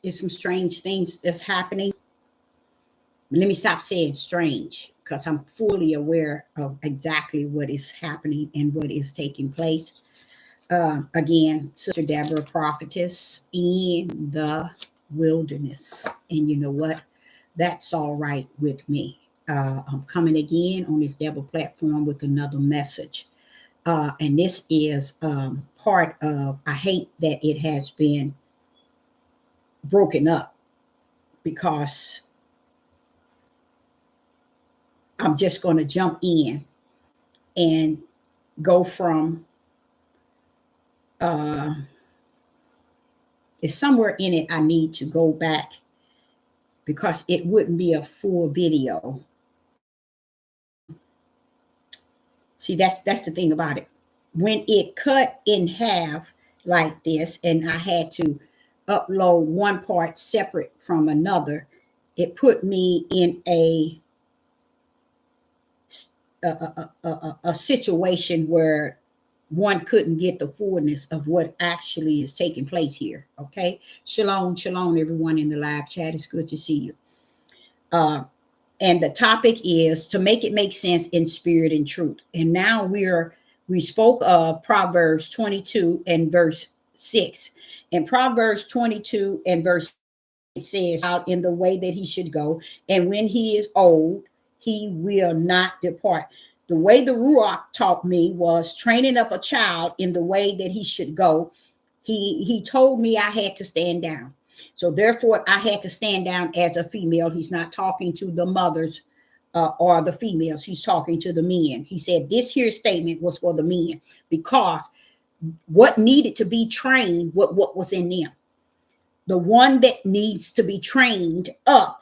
It's some strange things that's happening. Let me stop saying strange, because I'm fully aware of exactly what is happening and what is taking place. Again, Sister Deborah, prophetess in the wilderness. And you know what? That's all right with me. I'm coming again on this Deborah platform with another message. And this is part of, I hate that it has been broken up, because I'm just going to jump in and go from, it's somewhere in it I need to go back, because it wouldn't be a full video. See, that's the thing about it. When it cut in half like this, and I had to upload one part separate from another, it put me in a situation where one couldn't get the fullness of what actually is taking place here. Okay. Shalom, shalom, everyone in the live chat. It's good to see you. And the topic is to make it make sense in spirit and truth. And now we spoke of Proverbs 22 and verse 6. And Proverbs 22 and verse 6, it says, out in the way that he should go, and when he is old, he will not depart. The way the Ruach taught me was training up a child in the way that he should go. He told me I had to stand down. So therefore, I had to stand down as a female. He's not talking to the mothers or the females. He's talking to the men. He said this here statement was for the men, because what needed to be trained, what was in them. The one that needs to be trained up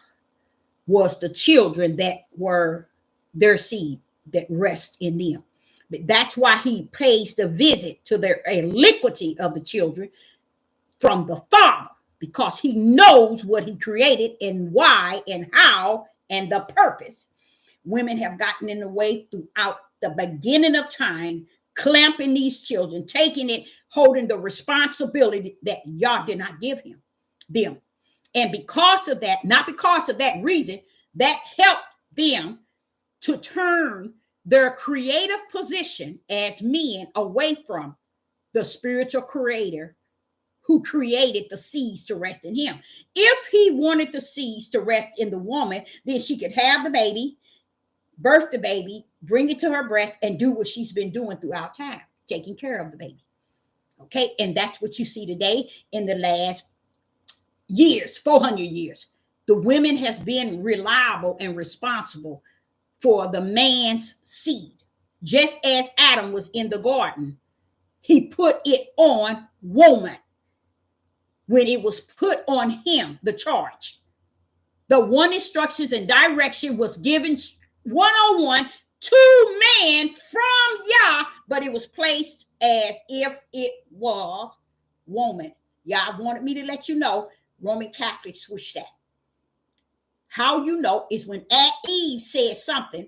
was the children that were their seed that rest in them. But that's why he pays the visit to their iniquity of the children from the Father, because he knows what he created and why and how and the purpose. Women have gotten in the way throughout the beginning of time, clamping these children, taking it, holding the responsibility that y'all did not give them. And because of that, not because of that reason, that helped them to turn their creative position as men away from the spiritual creator who created the seeds to rest in him. If he wanted the seeds to rest in the woman, then she could have the baby, birth the baby, bring it to her breast, and do what she's been doing throughout time, taking care of the baby. Okay, and that's what you see today in the last years, 400 years. The women has been reliable and responsible for the man's seed. Just as Adam was in the garden, he put it on woman. When it was put on him, the charge, the one instructions and direction was given 101 to man from Yah, but it was placed as if it was woman. Yah wanted me to let you know, Roman Catholics switched that. How you know is when Eve said something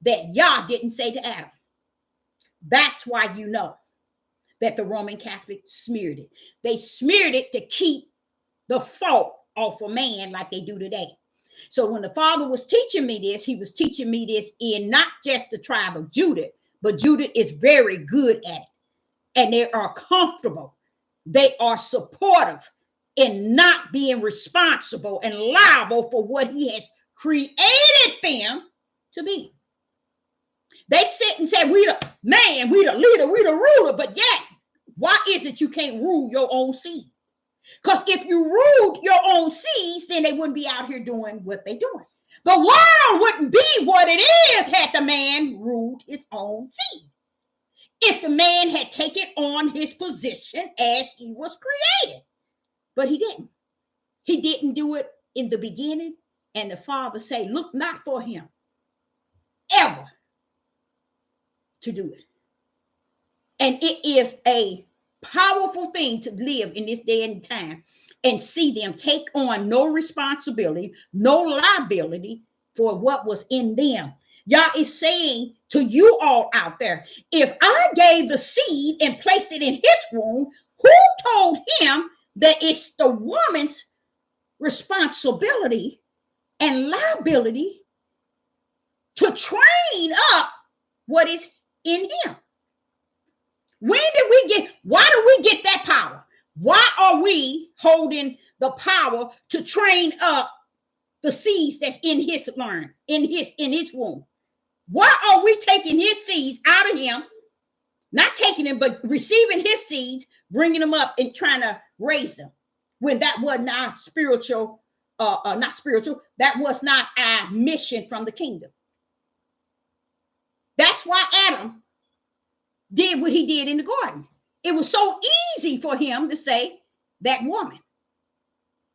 that Yah didn't say to Adam. That's why you know that the Roman Catholics smeared it. They smeared it to keep the fault off of man like they do today. So when the Father was teaching me this, he was teaching me this in not just the tribe of Judah, but Judah is very good at it. And they are comfortable. They are supportive in not being responsible and liable for what he has created them to be. They sit and say, we the man, we the leader, we the ruler, but yet, why is it you can't rule your own seed? Because if you ruled your own seeds, then they wouldn't be out here doing what they're doing. The world wouldn't be what it is had the man ruled his own seed. If the man had taken on his position as he was created. But he didn't. He didn't do it in the beginning. And the Father say, look not for him ever to do it. And it is a powerful thing to live in this day and time and see them take on no responsibility, no liability for what was in them. Yah is saying to you all out there, if I gave the seed and placed it in his womb, who told him that it's the woman's responsibility and liability to train up what is in him. Why do we get that power? Why are we holding the power to train up the seeds that's in his learn, in his womb? Why are we taking his seeds out of him? Not taking them, but receiving his seeds, bringing them up and trying to raise them, when that was not spiritual, that was not our mission from the kingdom. That's why Adam did what he did in the garden. It was so easy for him to say that woman.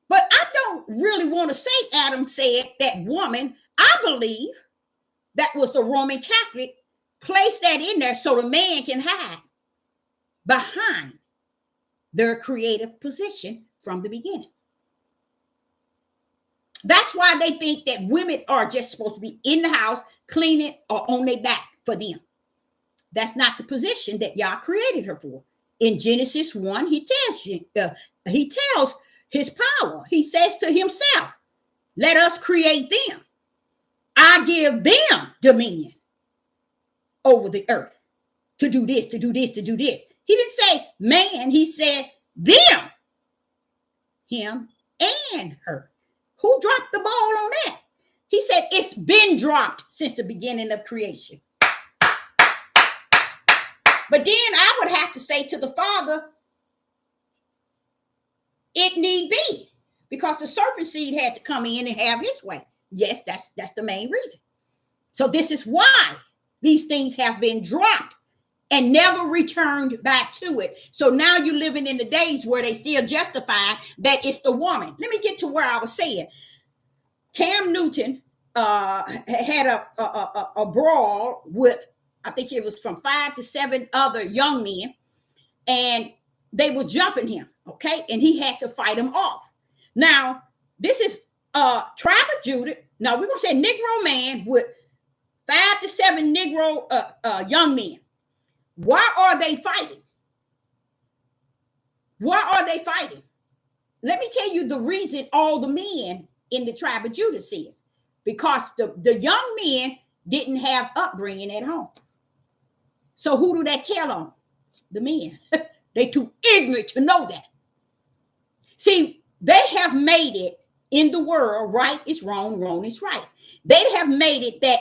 But I don't really want to say Adam said that woman. I believe that was the Roman Catholic placed that in there so the man can hide behind their creative position from the beginning. That's why they think that women are just supposed to be in the house, cleaning or on their back for them. That's not the position that Yah created her for. In Genesis 1, he tells his power. He says to himself, let us create them. I give them dominion over the earth to do this, to do this, to do this. He didn't say man, he said them, him and her. Who dropped the ball on that? He said it's been dropped since the beginning of creation. But then I would have to say to the Father, it need be, because the serpent seed had to come in and have his way. Yes, that's the main reason. So this is why these things have been dropped and never returned back to it. So now you're living in the days where they still justify that it's the woman. Let me get to where I was saying. Cam Newton had a brawl with, I think it was from 5 to 7 other young men, and they were jumping him, okay? And he had to fight them off. Now, this is tribe of Judah. Now, we're going to say Negro man with 5 to 7 Negro young men. Why are they fighting? Why are they fighting? Let me tell you the reason all the men in the tribe of Judah says. Because the young men didn't have upbringing at home. So who do that tell on? The men. They too ignorant to know that. See, they have made it in the world, right is wrong, wrong is right. They have made it that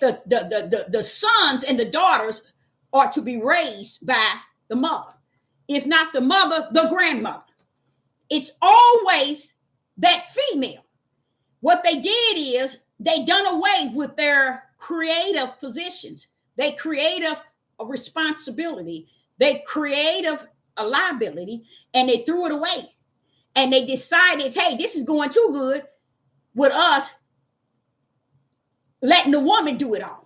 the sons and the daughters are to be raised by the mother. If not the mother, the grandmother. It's always that female. What they did is they done away with their creative positions. They creative a responsibility. They creative a liability, and they threw it away. And they decided, hey, this is going too good with us letting the woman do it all.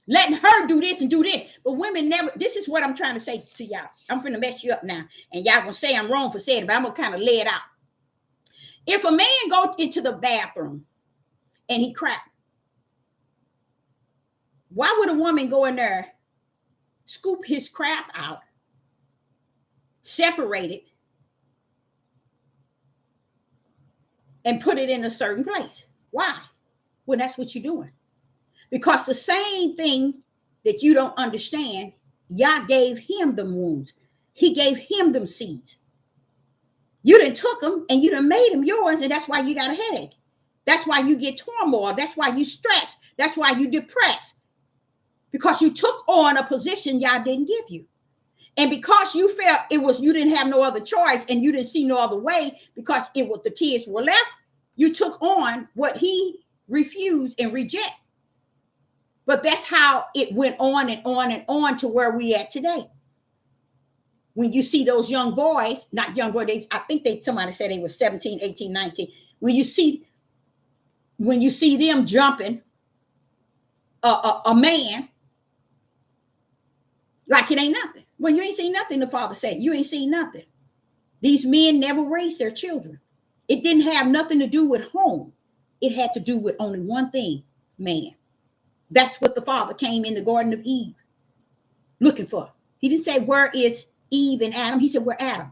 Letting her do this and do this. But women never, this is what I'm trying to say to y'all. I'm finna mess you up now. And y'all gonna say I'm wrong for saying it, but I'm gonna kind of lay it out. If a man go into the bathroom and he crap, why would a woman go in there, scoop his crap out, separate it, and put it in a certain place? Why? Well, that's what you're doing. Because the same thing that you don't understand, Yah gave him them wounds. He gave him them seeds. You done took them and you done made them yours, and that's why you got a headache. That's why you get turmoil. That's why you stress. That's why you depressed. Because you took on a position Yah didn't give you. And because you felt it was, you didn't have no other choice and you didn't see no other way because it was the kids were left, you took on what he refused and rejected. But that's how it went on and on and on to where we at today. When you see those young boys, not young boys, I think somebody said they were 17, 18, 19. When you see them jumping a man like it ain't nothing. Well, you ain't seen nothing, the father said. You ain't seen nothing. These men never raised their children. It didn't have nothing to do with home. It had to do with only one thing, man. That's what the father came in the Garden of Eve looking for. He didn't say, where is Eve and Adam? He said, where Adam?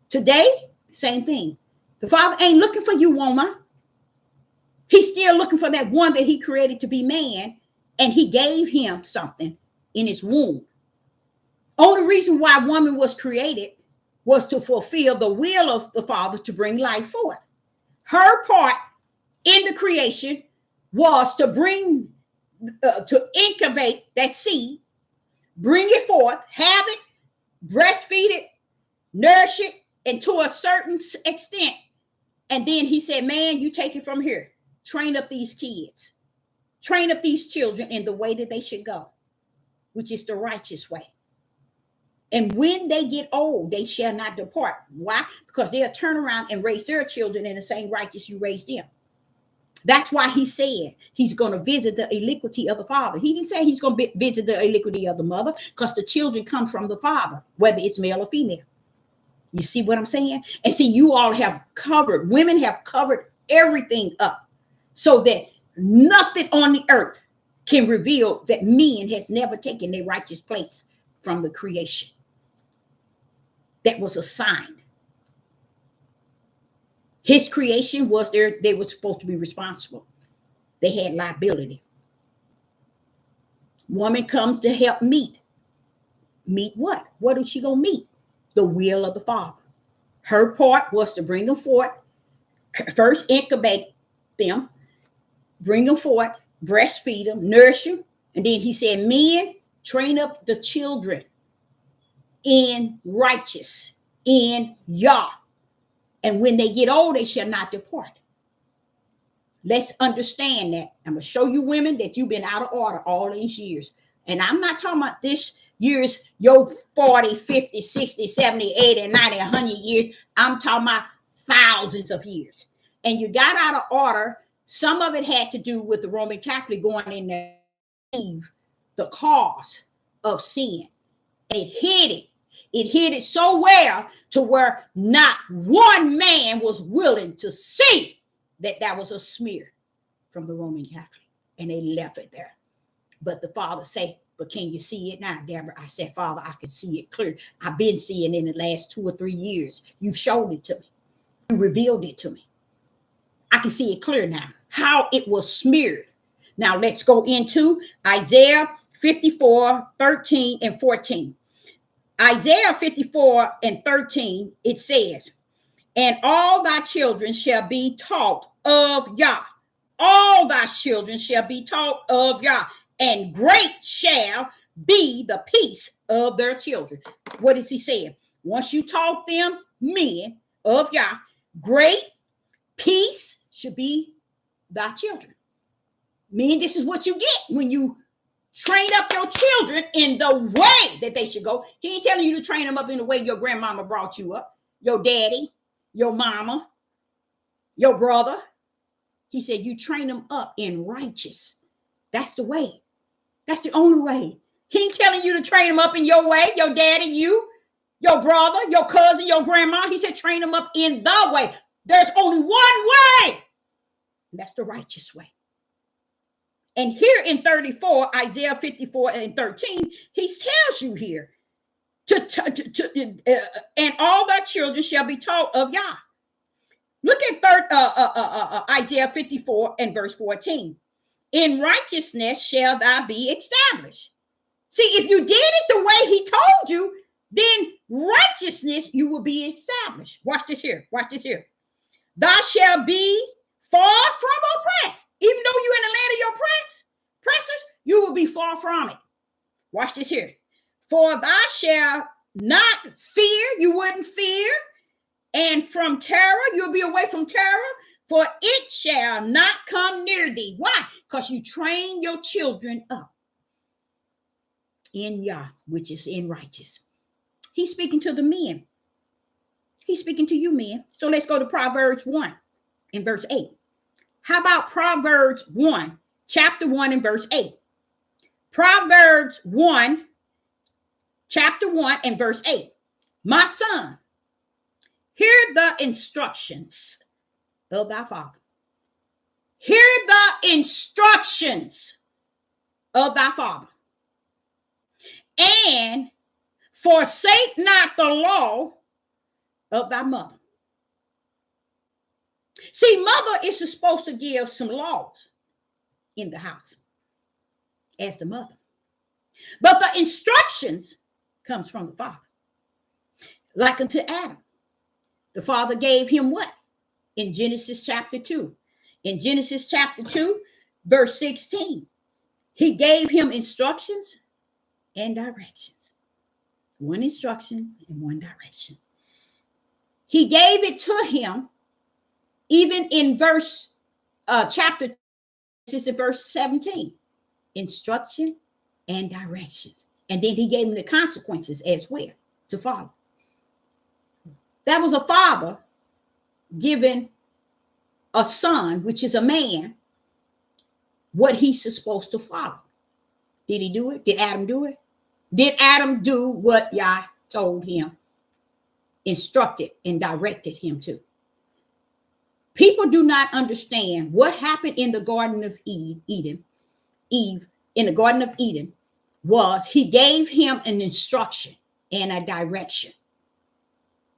Today, same thing. The Father ain't looking for you, woman. He's still looking for that one that he created to be man, and he gave him something in his womb. Only reason why woman was created was to fulfill the will of the Father to bring life forth. Her part in the creation was to to incubate that seed, bring it forth, have it, breastfeed it, nourish it, and to a certain extent. And then he said, man, you take it from here. Train up these kids. Train up these children in the way that they should go, which is the righteous way. And when they get old, they shall not depart. Why? Because they'll turn around and raise their children in the same righteous you raised them. That's why he said he's going to visit the iniquity of the father. He didn't say he's going to visit the iniquity of the mother, because the children come from the father, whether it's male or female. You see what I'm saying? And see, you all have covered, women have covered everything up so that nothing on the earth can reveal that men has never taken their righteous place from the creation that was assigned. His creation was there. They were supposed to be responsible. They had liability. Woman comes to help meet. Meet what? What is she going to meet? The will of the Father. Her part was to bring them forth, first incubate them, bring them forth, breastfeed them, nourish them. And then he said, men, train up the children in righteous, in Yah. And when they get old, they shall not depart. Let's understand that. I'm going to show you women that you've been out of order all these years. And I'm not talking about this years, your 40, 50, 60, 70, 80, 90, 100 years. I'm talking about thousands of years. And you got out of order. Some of it had to do with the Roman Catholic going in there to leave the cause of sin. And it hid it. It hid it so well to where not one man was willing to see that that was a smear from the Roman Catholic. And they left it there. But the Father said, but can you see it now, Deborah? I said, Father, I can see it clear. I've been seeing it in the last 2 or 3 years. You've showed it to me. You revealed it to me. I can see it clear now, how it was smeared. Now let's go into Isaiah 54, 13 and 14. Isaiah 54 and 13, it says, and all thy children shall be taught of Yah. All thy children shall be taught of Yah, and great shall be the peace of their children. What is he saying? Once you taught them, men of Yah, great peace should be thy children. Meaning this is what you get when you train up your children in the way that they should go. He ain't telling you to train them up in the way your grandmama brought you up, your daddy, your mama, your brother. He said you train them up in righteous. That's the way. That's the only way. He ain't telling you to train them up in your way, your daddy, you, your brother, your cousin, your grandma. He said train them up in the way. There's only one way. And that's the righteous way. And here in 34, Isaiah 54 and 13, he tells you here, and all thy children shall be taught of Yah. Look at Isaiah 54 and verse 14. In righteousness shall thou be established. See, if you did it the way he told you, then righteousness you will be established. Watch this here. Watch this here. Thou shalt be far from oppressed. Even though you're in the land of your oppressors, you will be far from it. Watch this here. For thou shalt not fear, you wouldn't fear, and from terror, you'll be away from terror, for it shall not come near thee. Why? Because you train your children up in Yah, which is in righteous. He's speaking to the men. He's speaking to you, men. So let's go to Proverbs 1 in verse 8. How about Proverbs 1, chapter 1 and verse 8? Proverbs 1, chapter 1 and verse 8. My son, hear the instructions of thy father. Hear the instructions of thy father. And forsake not the law of thy mother. See, mother is supposed to give some laws in the house as the mother. But the instructions comes from the father. Like unto Adam. The father gave him what? In Genesis chapter 2. In Genesis chapter 2, verse 16. He gave him instructions and directions. One instruction and one direction. He gave it to him even in chapter, this is verse 17. Instruction and directions. And then he gave him the consequences as well to follow. That was a father giving a son, which is a man, what he's supposed to follow. Did he do it? Did Adam do it? Did Adam do what Yah told him, instructed and directed him to? People do not understand what happened in the Garden of Eve in the Garden of Eden was he gave him an instruction and a direction.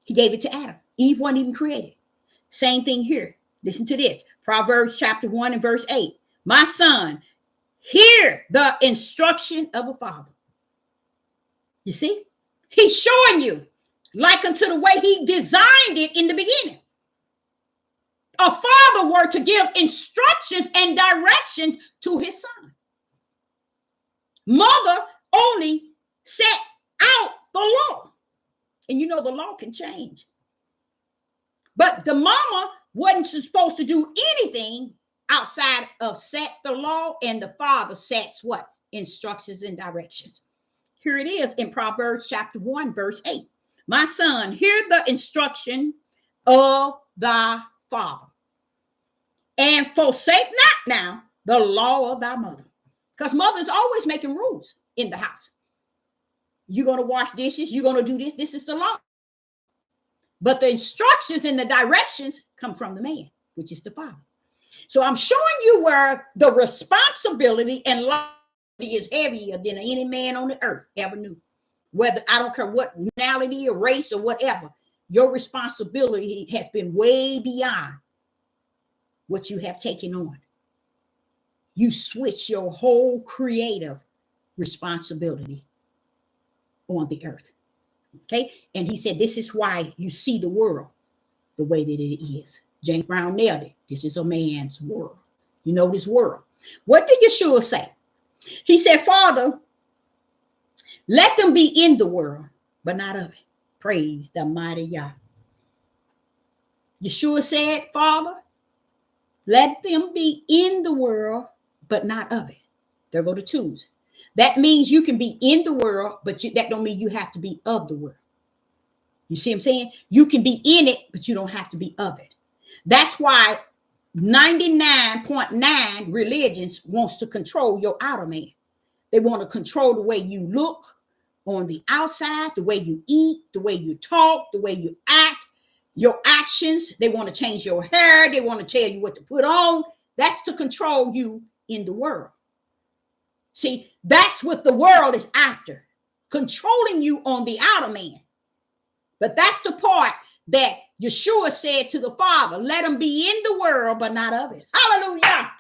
He gave it to Adam. Eve wasn't even created. Same thing here. Listen to this. Proverbs chapter 1 and verse 8. My son, hear the instruction of a father. You see? He's showing you, like unto the way he designed it in the beginning. A father were to give instructions and directions to his son. Mother only set out the law. And you know the law can change. But the mama wasn't supposed to do anything outside of set the law, and the father sets what? Instructions and directions. Here it is in Proverbs chapter 1, verse 8. My son, hear the instruction of thy father, and forsake not now the law of thy mother. Because mother's always making rules in the house. You're going to wash dishes. You're going to do this. This is the law. But the instructions and the directions come from the man, which is the father. So I'm showing you where the responsibility and liability is heavier than any man on the earth ever knew. Whether, I don't care what nationality or race or whatever, your responsibility has been way beyond what you have taken on. You switch your whole creative responsibility on the earth. Okay. And he said, this is why you see the world the way that it is. James Brown nailed it. This is a man's world. You know this world. What did Yeshua say? He said, Father, let them be in the world, but not of it. Praise the mighty Yah. Yeshua said, Father, let them be in the world, but not of it. There go the twos. That means you can be in the world, but that don't mean you have to be of the world. You see what I'm saying? You can be in it, but you don't have to be of it. That's why 99.9 religions wants to control your outer man. They want to control the way you look on the outside, the way you eat, the way you talk, the way you act, your actions. They want to change your hair. They want to tell you what to put on. That's to control you in the world. See, that's what the world is after, controlling you on the outer man. But that's the part that Yeshua said to the Father, let them be in the world, but not of it. Hallelujah.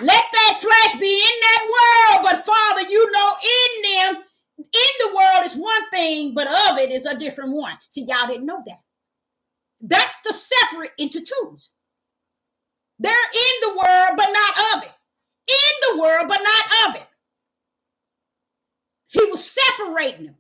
Let that flesh be in that world, but Father, you know, in them, in the world is one thing, but of it is a different one. See, y'all didn't know that. That's the separate into twos. They're in the world, but not of it. In the world, but not of it. He was separating them.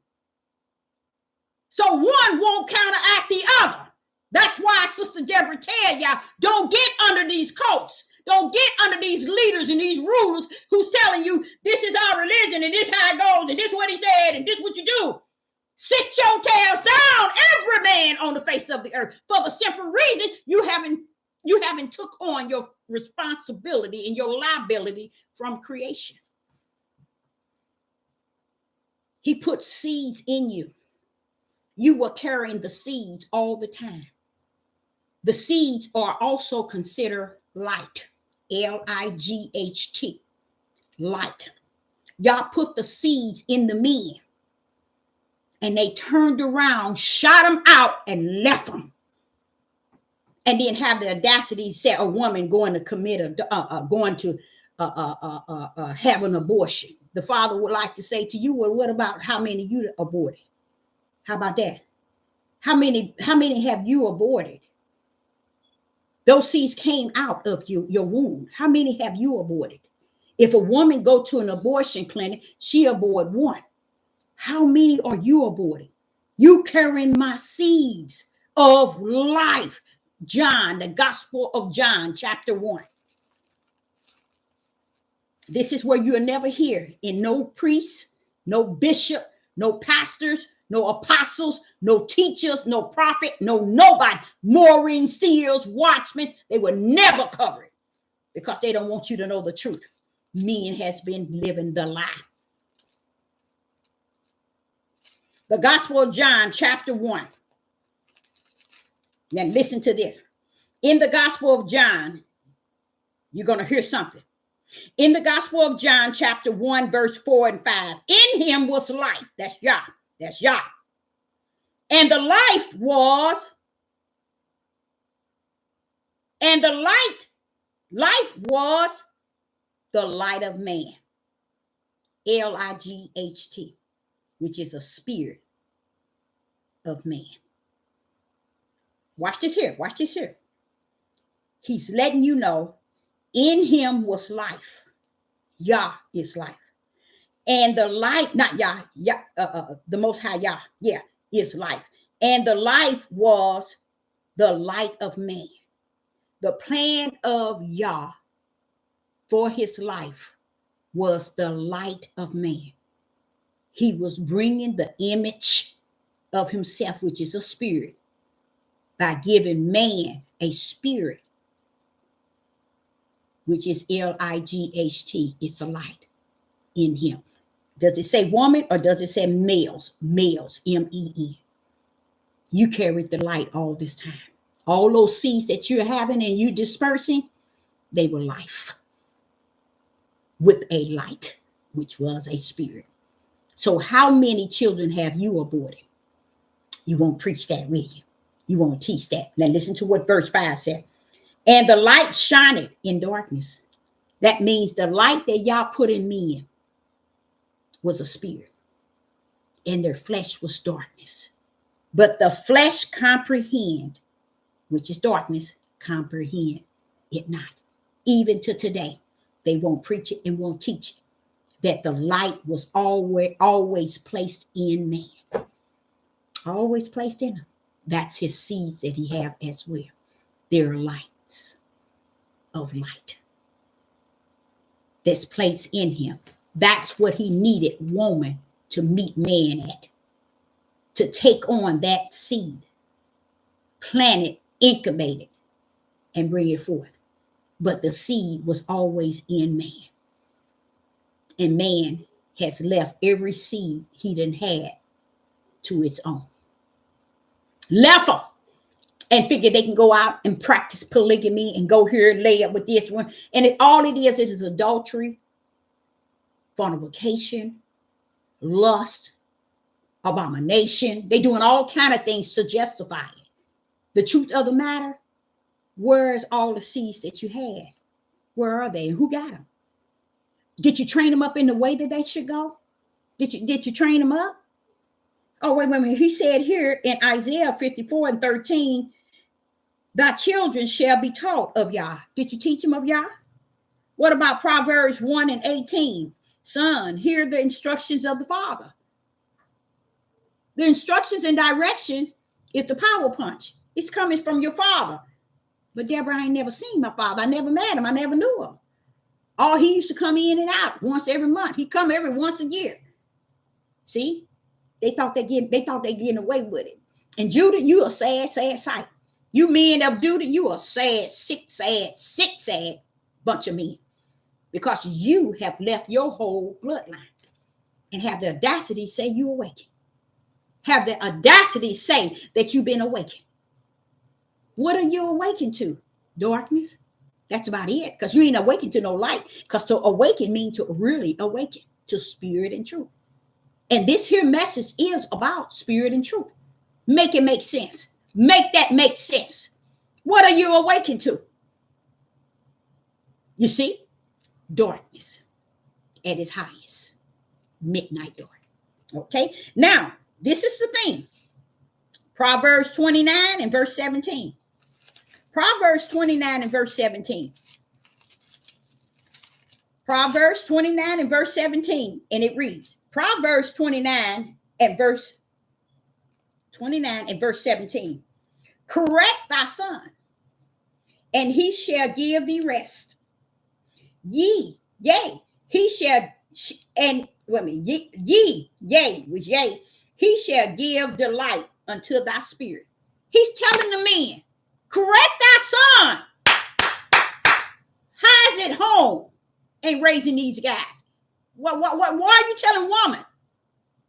So one won't counteract the other. That's why Sister Deborah tell y'all, don't get under these coats. Don't get under these leaders and these rulers who's telling you this is our religion and this how it goes and this what he said and this what you do. Sit your tails down, every man on the face of the earth, for the simple reason you haven't took on your responsibility and your liability from creation. He put seeds in you. You were carrying the seeds all the time. The seeds are also considered light. L-I-G-H-T. Light. Y'all put the seeds in the men. And they turned around, shot them out, and left them. and then have the audacity to say a woman going to commit have an abortion. The father would like to say to you, well, what about how many you aborted? How about that? How many have you aborted? Those seeds came out of your womb. How many have you aborted? If a woman go to an abortion clinic, she abort one. How many are you aborting? You carrying my seeds of life. John, the Gospel of John, chapter 1. This is where you'll never hear in no priest, no bishop, no pastors, no apostles, no teachers, no prophet, no nobody, Maureen, seers, watchmen. They will never cover it because they don't want you to know the truth. Men has been living the lie. The Gospel of John, chapter 1. Now listen to this. In the Gospel of John, you're going to hear something. In the Gospel of John, chapter 1, verse 4 and 5. In him was life. That's Yah. That's Yah. And the life was, and the life was the light of man. Light, which is a spirit of man. Watch this here. Watch this here. He's letting you know in him was life. Yah is life. And the light, not Yah, the Most High Yah, is life. And the life was the light of man. The plan of Yah for his life was the light of man. He was bringing the image of himself, which is a spirit, by giving man a spirit, which is light. It's a light in him. Does it say woman or does it say males? Males, men. You carried the light all this time. All those seeds that you're having and you dispersing, they were life with a light, which was a spirit. So how many children have you aborted? You won't preach that, will you? You won't teach that. Now listen to what verse 5 said. And the light shineth in darkness. That means the light that Yah put in men was a spirit, and their flesh was darkness. But the flesh comprehend, which is darkness, comprehend it not. Even to today, they won't preach it and won't teach it, that the light was always placed in man. Always placed in him. That's his seeds that he have as well. They're lights of light that's placed in him. That's what he needed woman to meet man at, to take on that seed, plant it, incubate it, and bring it forth. But the seed was always in man. And man has left every seed he done had to its own. Left them and figure they can go out and practice polygamy and go here and lay up with this one. And all it is adultery, fornication, lust, abomination. They're doing all kind of things to justify it. The truth of the matter, where's all the seeds that you had? Where are they? Who got them? Did you train them up in the way that they should go? Did you train them up? Oh, wait a minute. He said here in Isaiah 54 and 13, thy children shall be taught of Yah. Did you teach them of Yah? What about Proverbs 1 and 18? Son, hear the instructions of the Father. The instructions and directions is the power punch. It's coming from your father. But Deborah, I ain't never seen my father. I never met him. I never knew him. Oh, he used to come in and out once every month. He come every once a year. See, they thought they getting away with it. And Judah, you a sad sight. You men of Judah, you a sad bunch of men, because you have left your whole bloodline and have the audacity to say you awakened. Have the audacity to say that you've been awakened. What are you awakened to? Darkness? That's about it, because you ain't awakened to no light, because to awaken means to really awaken to spirit and truth. And this here message is about spirit and truth. Make it make sense. Make that make sense. What are you awakened to? You see, darkness at its highest, midnight dark. Okay, now this is the thing. Proverbs 29 and verse 17. Proverbs 29 and verse 17. Proverbs 29 and verse 17. And it reads, Proverbs 29 and verse 17. Correct thy son, and he shall give thee rest. Yea, he shall, and wait a minute, yea, he shall give delight unto thy spirit. He's telling the men, correct thy son. How's it home ain't raising these guys? Why are you telling woman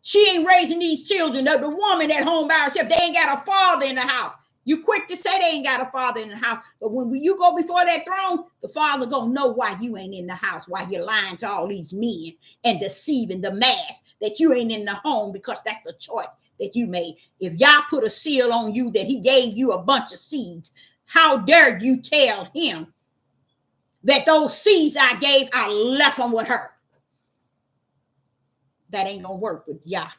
she ain't raising these children? The woman at home by herself, they ain't got a father in the house. You quick to say they ain't got a father in the house, but when you go before that throne, the father gonna know why you ain't in the house, why you're lying to all these men and deceiving the mass that you ain't in the home, because that's the choice that you made. If y'all put a seal on you that he gave you a bunch of seeds, how dare you tell him that those seeds I gave, I left them with her? That ain't gonna work with y'all.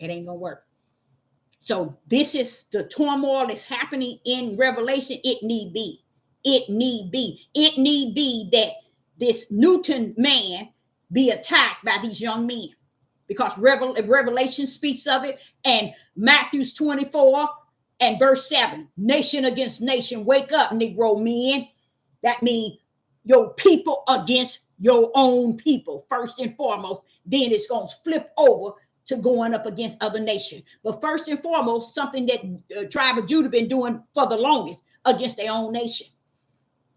It ain't gonna work. So this is the turmoil that's happening in Revelation. It need be that this Newton man be attacked by these young men, because Revelation speaks of it, and Matthew's 24 and verse 7, nation against nation, wake up, Negro men. That means your people against your own people, first and foremost. Then it's going to flip over to going up against other nations. But first and foremost, something that tribe of Judah been doing for the longest, against their own nation.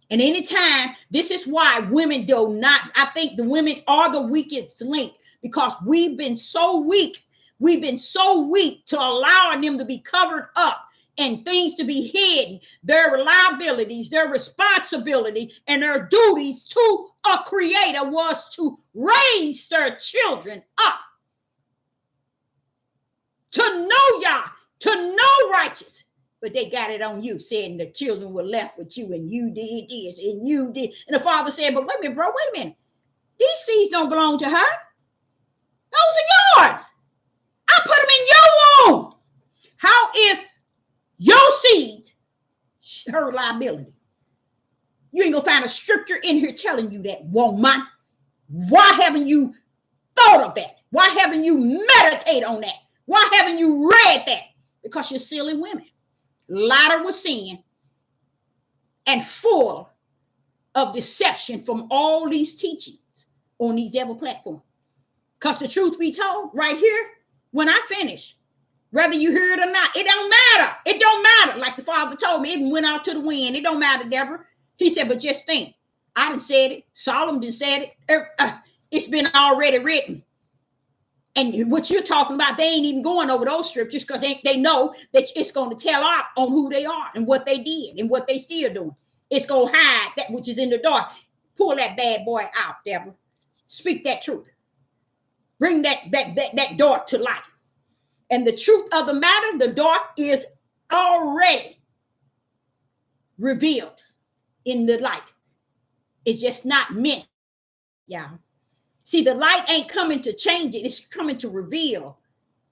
And anytime, this is why women do not, I think the women are the weakest link, because we've been so weak. We've been so weak to allowing them to be covered up and things to be hidden, their liabilities, their responsibility, and their duties to a creator was to raise their children up to know Yah, to know righteous. But they got it on you, saying the children were left with you, and you did this, and you did. And the father said, but wait a minute, bro, wait a minute. These seeds don't belong to her. Those are yours. I put them in your womb. How is your seeds her liability? You ain't gonna find a scripture in here telling you that, woman. Why haven't you thought of that? Why haven't you meditated on that? Why haven't you read that? Because you're silly women, laden with sin and full of deception from all these teachings on these devil platforms. Because the truth be told, right here, when I finish, whether you hear it or not, it don't matter. It don't matter. Like the father told me, it went out to the wind. It don't matter, Deborah. He said, but just think, I done said it. Solomon done said it. It's been already written. And what you're talking about, they ain't even going over those scriptures, because they know that it's going to tell out on who they are and what they did and what they still doing. It's going to hide that which is in the dark. Pull that bad boy out, Deborah. Speak that truth. Bring that dark to light. And the truth of the matter, the dark is already revealed in the light. It's just not meant, yeah. See, the light ain't coming to change it. It's coming to reveal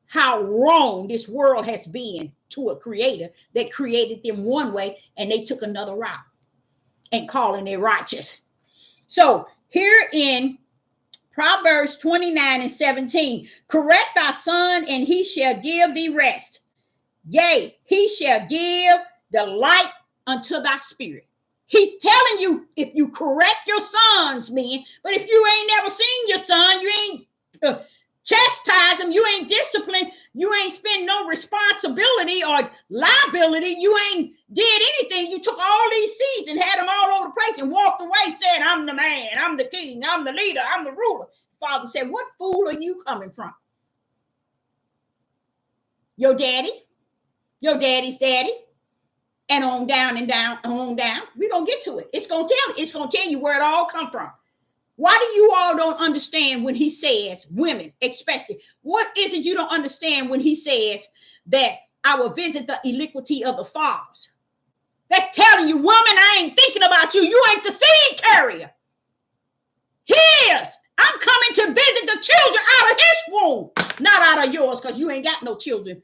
how wrong this world has been to a creator that created them one way, and they took another route and calling it righteous. So here in Proverbs 29 and 17, correct thy son, and he shall give thee rest. Yea, he shall give the light unto thy spirit. He's telling you, if you correct your sons, men, but if you ain't never seen your son, you ain't chastise him, you ain't disciplined, you ain't spend no responsibility or liability, you ain't did anything. You took all these seeds and had them all over the place and walked away saying, I'm the man, I'm the king, I'm the leader, I'm the ruler. Father said, what fool are you coming from? Your daddy, your daddy's daddy, and on down and down, on down. We're going to get to it. It's going to tell you where it all come from. Why do you all don't understand when he says, women especially, what is it you don't understand when he says that I will visit the iniquity of the fathers? That's telling you, woman, I ain't thinking about you. You ain't the seed carrier. He is. I'm coming to visit the children out of his womb, not out of yours, because you ain't got no children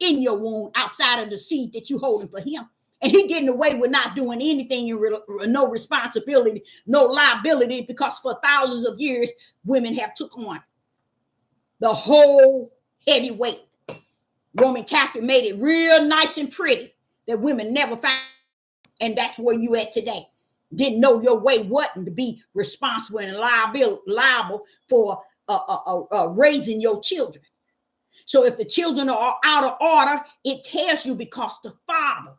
in your womb outside of the seed that you holding for him. And he getting away with not doing anything, no responsibility, no liability, because for thousands of years, women have took on the whole heavy weight. Roman Catholic made it real nice and pretty that women never found. And that's where you at today. Didn't know your way wasn't to be responsible and liable for raising your children. So if the children are out of order, it tells you because the father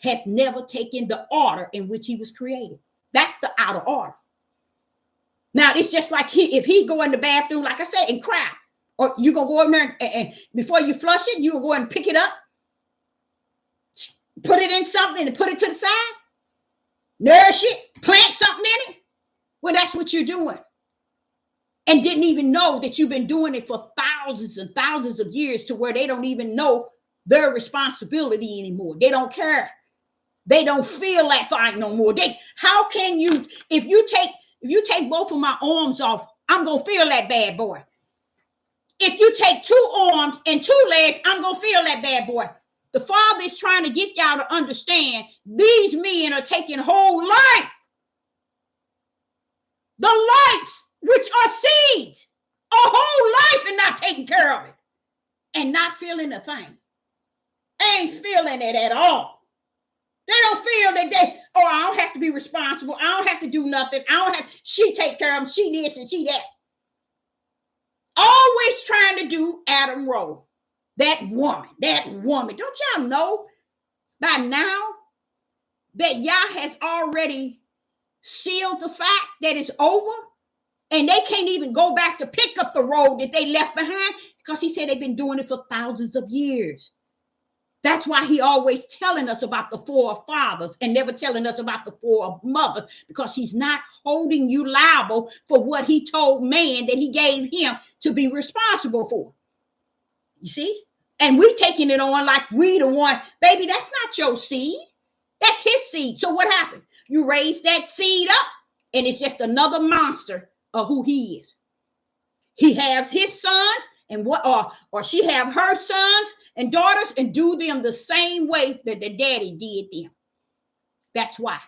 has never taken the order in which he was created. That's the out of order. Now, it's just like if he go in the bathroom, like I said, and cry, or you going to go in there and before you flush it, you will go and pick it up, put it in something and put it to the side, nourish it, plant something in it. Well, that's what you're doing. And didn't even know that you've been doing it for thousands and thousands of years to where they don't even know their responsibility anymore. They don't care. They don't feel that thing no more. How can you, if you take both of my arms off, I'm going to feel that bad boy. If you take two arms and two legs, I'm going to feel that bad boy. The Father is trying to get y'all to understand these men are taking whole life. The lights, which are seeds, a whole life and not taking care of it and not feeling a thing. Ain't feeling it at all. They don't feel that I don't have to be responsible. I don't have to do nothing. She take care of them. She this and she that. Always trying to do Adam role. That woman. Don't y'all know by now that Yah has already sealed the fact that it's over? And they can't even go back to pick up the road that they left behind because he said they've been doing it for thousands of years. That's why he always telling us about the four fathers and never telling us about the four mothers, because he's not holding you liable for what he told man that he gave him to be responsible for. You see? And we taking it on like we the one, baby, that's not your seed. That's his seed. So what happened? You raise that seed up and it's just another monster of who he is. He has his sons and or she have her sons and daughters and do them the same way that the daddy did them. That's why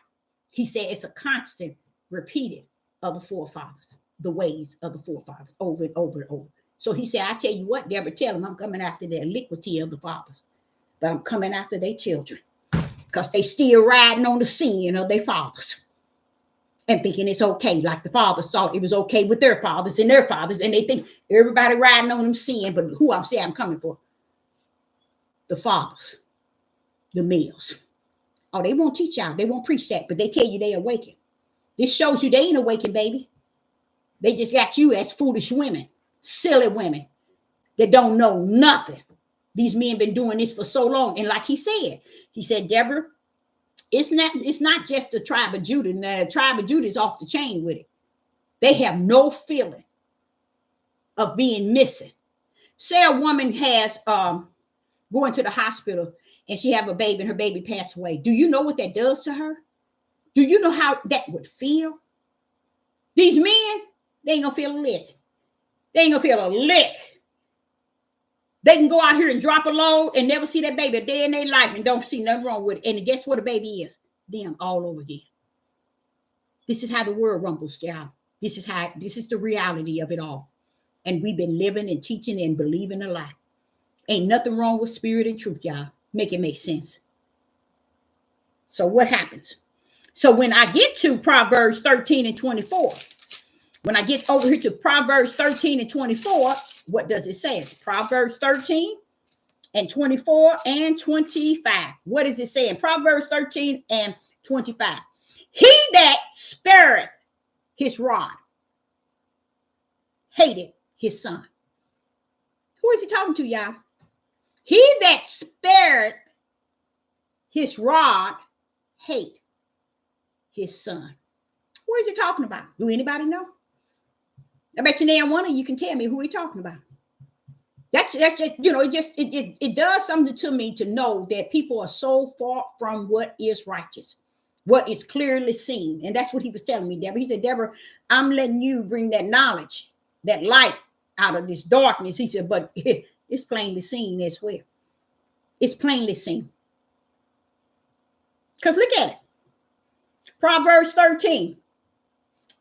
he said it's a constant repeated of the forefathers, the ways of the forefathers over and over and over. So he said, I tell you what, Deborah, tell them I'm coming after the iniquity of the fathers, but I'm coming after their children because they still riding on the sin of their fathers and thinking it's okay, like the fathers thought it was okay with their fathers, and they think everybody riding on them sin, but who I'm saying I'm coming for? The fathers, the males. Oh, they won't teach y'all. They won't preach that, but they tell you they awaken. This shows you they ain't awakened, baby. They just got you as foolish women, silly women that don't know nothing. These men been doing this for so long. And like he said, Deborah, it's not just the tribe of Judah. Now, the tribe of Judah is off the chain with it. They have no feeling of being missing. Say a woman has going to the hospital and she have a baby and her baby passed away. Do you know what that does to her? Do you know how that would feel? These men, they ain't gonna feel a lick. They ain't gonna feel a lick. They can go out here and drop a load and never see that baby a day in their life and don't see nothing wrong with it. And guess what a baby is? Them all over again. This is how the world rumbles, y'all. This is the reality of it all. And we've been living and teaching and believing a lie. Ain't nothing wrong with spirit and truth, y'all. Make it make sense. So what happens? So when I get to Proverbs 13 and 24, when I get over here to Proverbs 13 and 24, what does it say? It's Proverbs 13 and 24 and 25. What is it saying? Proverbs 13 and 25. He that spareth his rod hated his son. Who is he talking to, y'all? He that spareth his rod hate his son. Who is he talking about? Do anybody know? I bet you now one of you can tell me who he's talking about. That's just, you know, it does something to me to know that people are so far from what is righteous, what is clearly seen. And that's what he was telling me, Deborah. He said, Deborah, I'm letting you bring that knowledge, that light out of this darkness. He said, but it's plainly seen as well. It's plainly seen. Because look at it. Proverbs 13,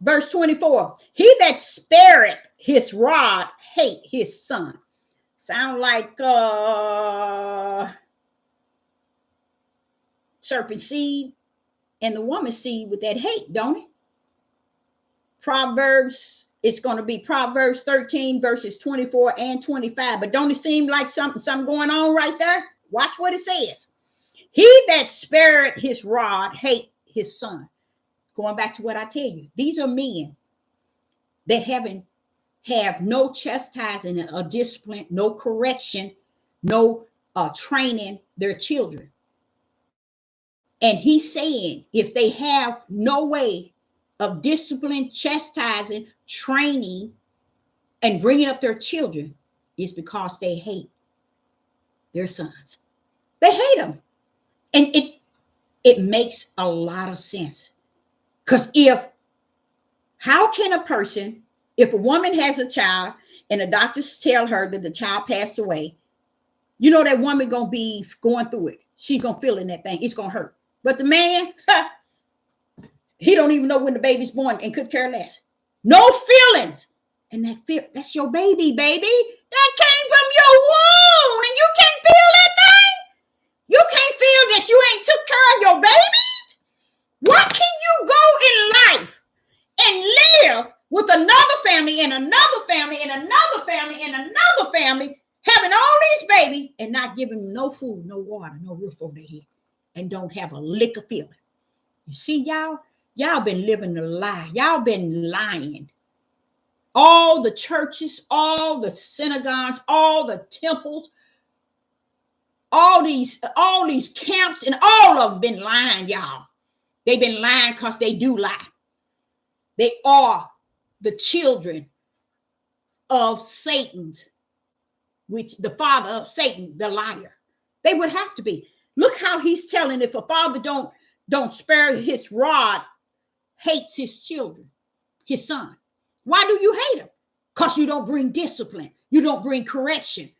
verse 24. He that spareth his rod hate his son. Sound like serpent seed and the woman seed with that hate, don't it? Proverbs, it's going to be Proverbs 13, verses 24 and 25. But don't it seem like something going on right there? Watch what it says. He that spareth his rod hate his son. Going back to what I tell you, these are men that have no chastising or discipline, no correction, no training their children. And he's saying if they have no way of discipline, chastising, training, and bringing up their children, it's because they hate their sons. They hate them. And it makes a lot of sense. Because how can a person, if a woman has a child and the doctors tell her that the child passed away, you know that woman going to be going through it. She's going to feel in that thing. It's going to hurt. But the man, he don't even know when the baby's born and could care less. No feelings. And that's your baby, baby. That came from your womb. And you can't feel that thing. You can't feel that you ain't took care of your babies. What can you go in life and live with another family and another family and another family and another family, having all these babies and not giving them no food, no water, no roof over their head, and don't have a lick of feeling? You see, y'all been living a lie. Y'all been lying. All the churches, all the synagogues, all the temples, all these camps, and all of them been lying, y'all. They've been lying because they do lie. They are the children of Satan's, which the father of Satan, the liar. They would have to be. Look how he's telling, if a father don't spare his rod, hates his children, his son. Why do you hate him? Because you don't bring discipline. You don't bring correction.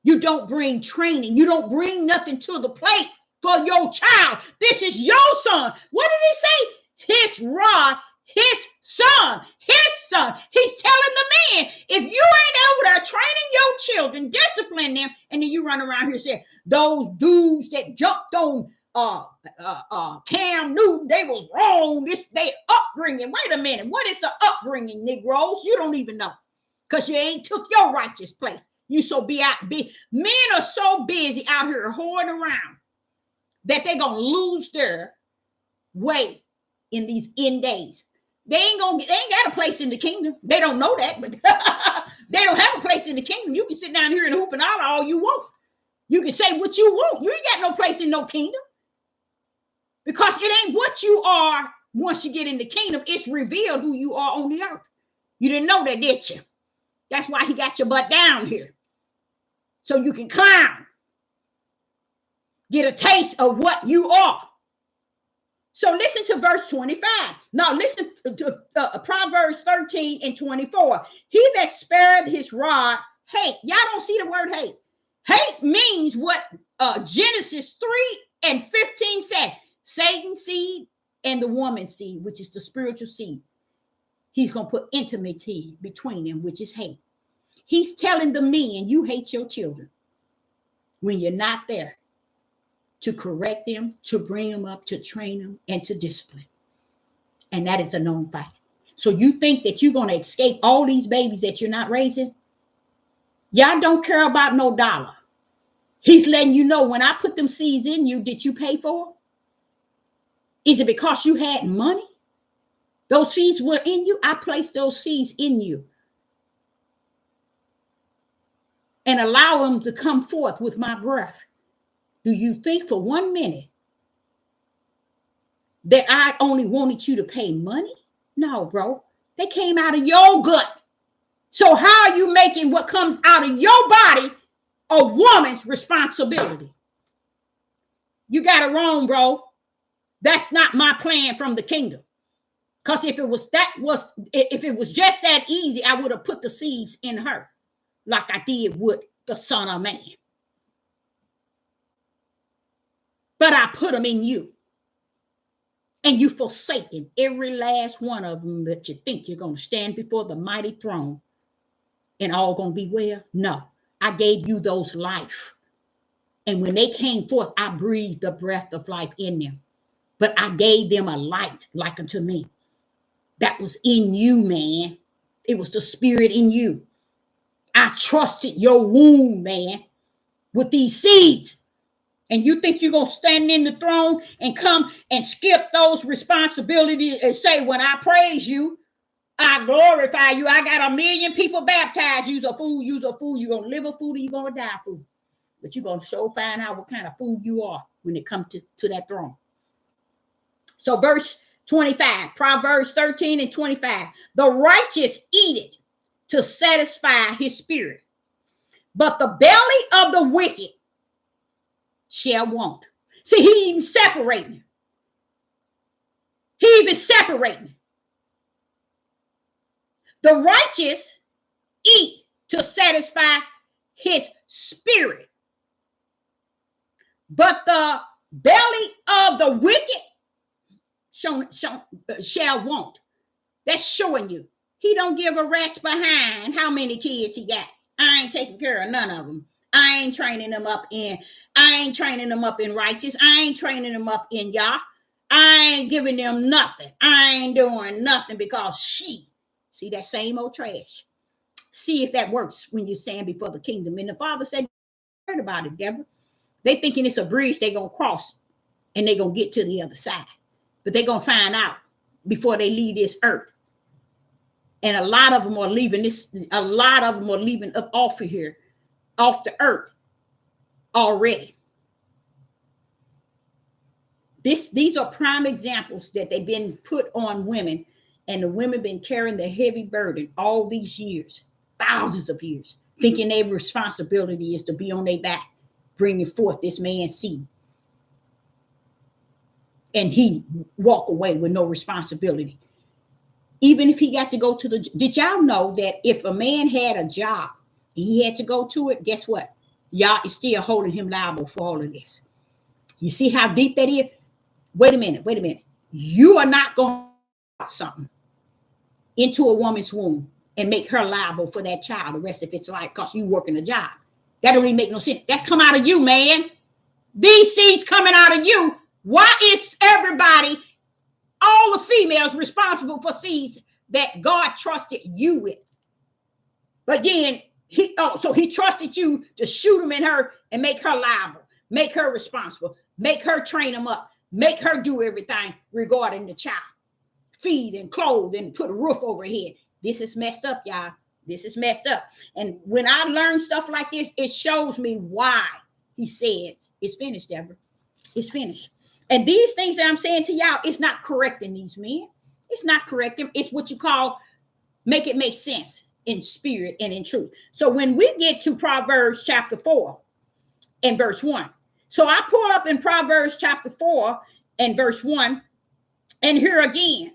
You don't bring training. You don't bring nothing to the plate for your child. This is your son. What did he say? His rod, his son, his son. He's telling the man, if you ain't over there training your children, discipline them, and then you run around here saying, those dudes that jumped on Cam Newton, they was wrong. They upbringing. Wait a minute. What is the upbringing, Negroes? You don't even know, because you ain't took your righteous place. You men are so busy out here whoring around that they're gonna lose their way in these end days. They ain't got a place in the kingdom. They don't know that, but they don't have a place in the kingdom. You can sit down here and hoop and holler all you want. You can say what you want. You ain't got no place in no kingdom, because it ain't what you are once you get in the kingdom. It's revealed who you are on the earth. You didn't know that, did you? That's why he got your butt down here, so you can climb, get a taste of what you are. So listen to verse 25. Now listen to Proverbs 13 and 24. He that spareth his rod hate. Y'all don't see the word hate. Hate means what Genesis 3 and 15 said. Satan's seed and the woman's seed, which is the spiritual seed. He's going to put intimacy between them, which is hate. He's telling the men, you hate your children when you're not there to correct them, to bring them up, to train them, and to discipline. And that is a known fact. So you think that you're going to escape all these babies that you're not raising? Y'all don't care about no dollar. He's letting you know, when I put them seeds in you, did you pay for them? Is it because you had money? Those seeds were in you. I placed those seeds in you and allow them to come forth with my breath. Do you think for 1 minute that I only wanted you to pay money? No, bro. They came out of your gut. So how are you making what comes out of your body a woman's responsibility. You got it wrong, bro. That's not my plan from the kingdom. Because if it was just that easy, I would have put the seeds in her like I did with the Son of Man. But I put them in you. And you forsaken every last one of them that you think you're going to stand before the mighty throne and all going to be well. No, I gave you those life. And when they came forth, I breathed the breath of life in them. But I gave them a light like unto me. That was in you, man. It was the spirit in you. I trusted your womb, man, with these seeds. And you think you're going to stand in the throne and come and skip those responsibilities and say, when I praise you, I glorify you. I got 1 million people baptized. You're a fool. You're a fool. You're going to live a fool or you're going to die a fool. But you're going to show find out what kind of fool you are when it comes to that throne. So verse 25, Proverbs 13 and 25. The righteous eat it to satisfy his spirit, but the belly of the wicked shall want. See, he even separating. The righteous eat to satisfy his spirit, but the belly of the wicked shall want. That's showing you he don't give a rat's behind how many kids he got. I ain't taking care of none of them. I ain't training them up in righteous. I ain't training them up in Yah. I ain't giving them nothing. I ain't doing nothing because see that same old trash. See if that works when you stand before the kingdom. And the Father said, heard about it, Deborah. They thinking it's a bridge they're going to cross and they're going to get to the other side. But they're going to find out before they leave this earth. And a lot of them are leaving up off of here, off the earth already. These are prime examples that they've been put on women, and the women been carrying the heavy burden all these years, thousands of years, thinking their responsibility is to be on their back, bringing forth this man's seed. And he walk away with no responsibility. Even if he got to go to did y'all know that if a man had a job and he had to go to it, guess what? Y'all is still holding him liable for all of this. You see how deep that is? Wait a minute. You are not going to put something into a woman's womb and make her liable for that child the rest of its life because you working a job. That don't even make no sense. That come out of you, man. These seeds coming out of you. Why is everybody, all the females, responsible for seeds that God trusted you with? But then he trusted you to shoot them in her and make her liable, make her responsible, make her train them up, make her do everything regarding the child, feed and clothe and put a roof over her head. This is messed up, y'all. This is messed up. And when I learn stuff like this, it shows me why he says it's finished, Deborah. It's finished. And these things that I'm saying to y'all, it's not correcting these men. It's not correcting. It's what you call make it make sense in spirit and in truth. So when we get to Proverbs chapter 4 and verse 1. So I pull up in Proverbs chapter 4 and verse 1. And here again,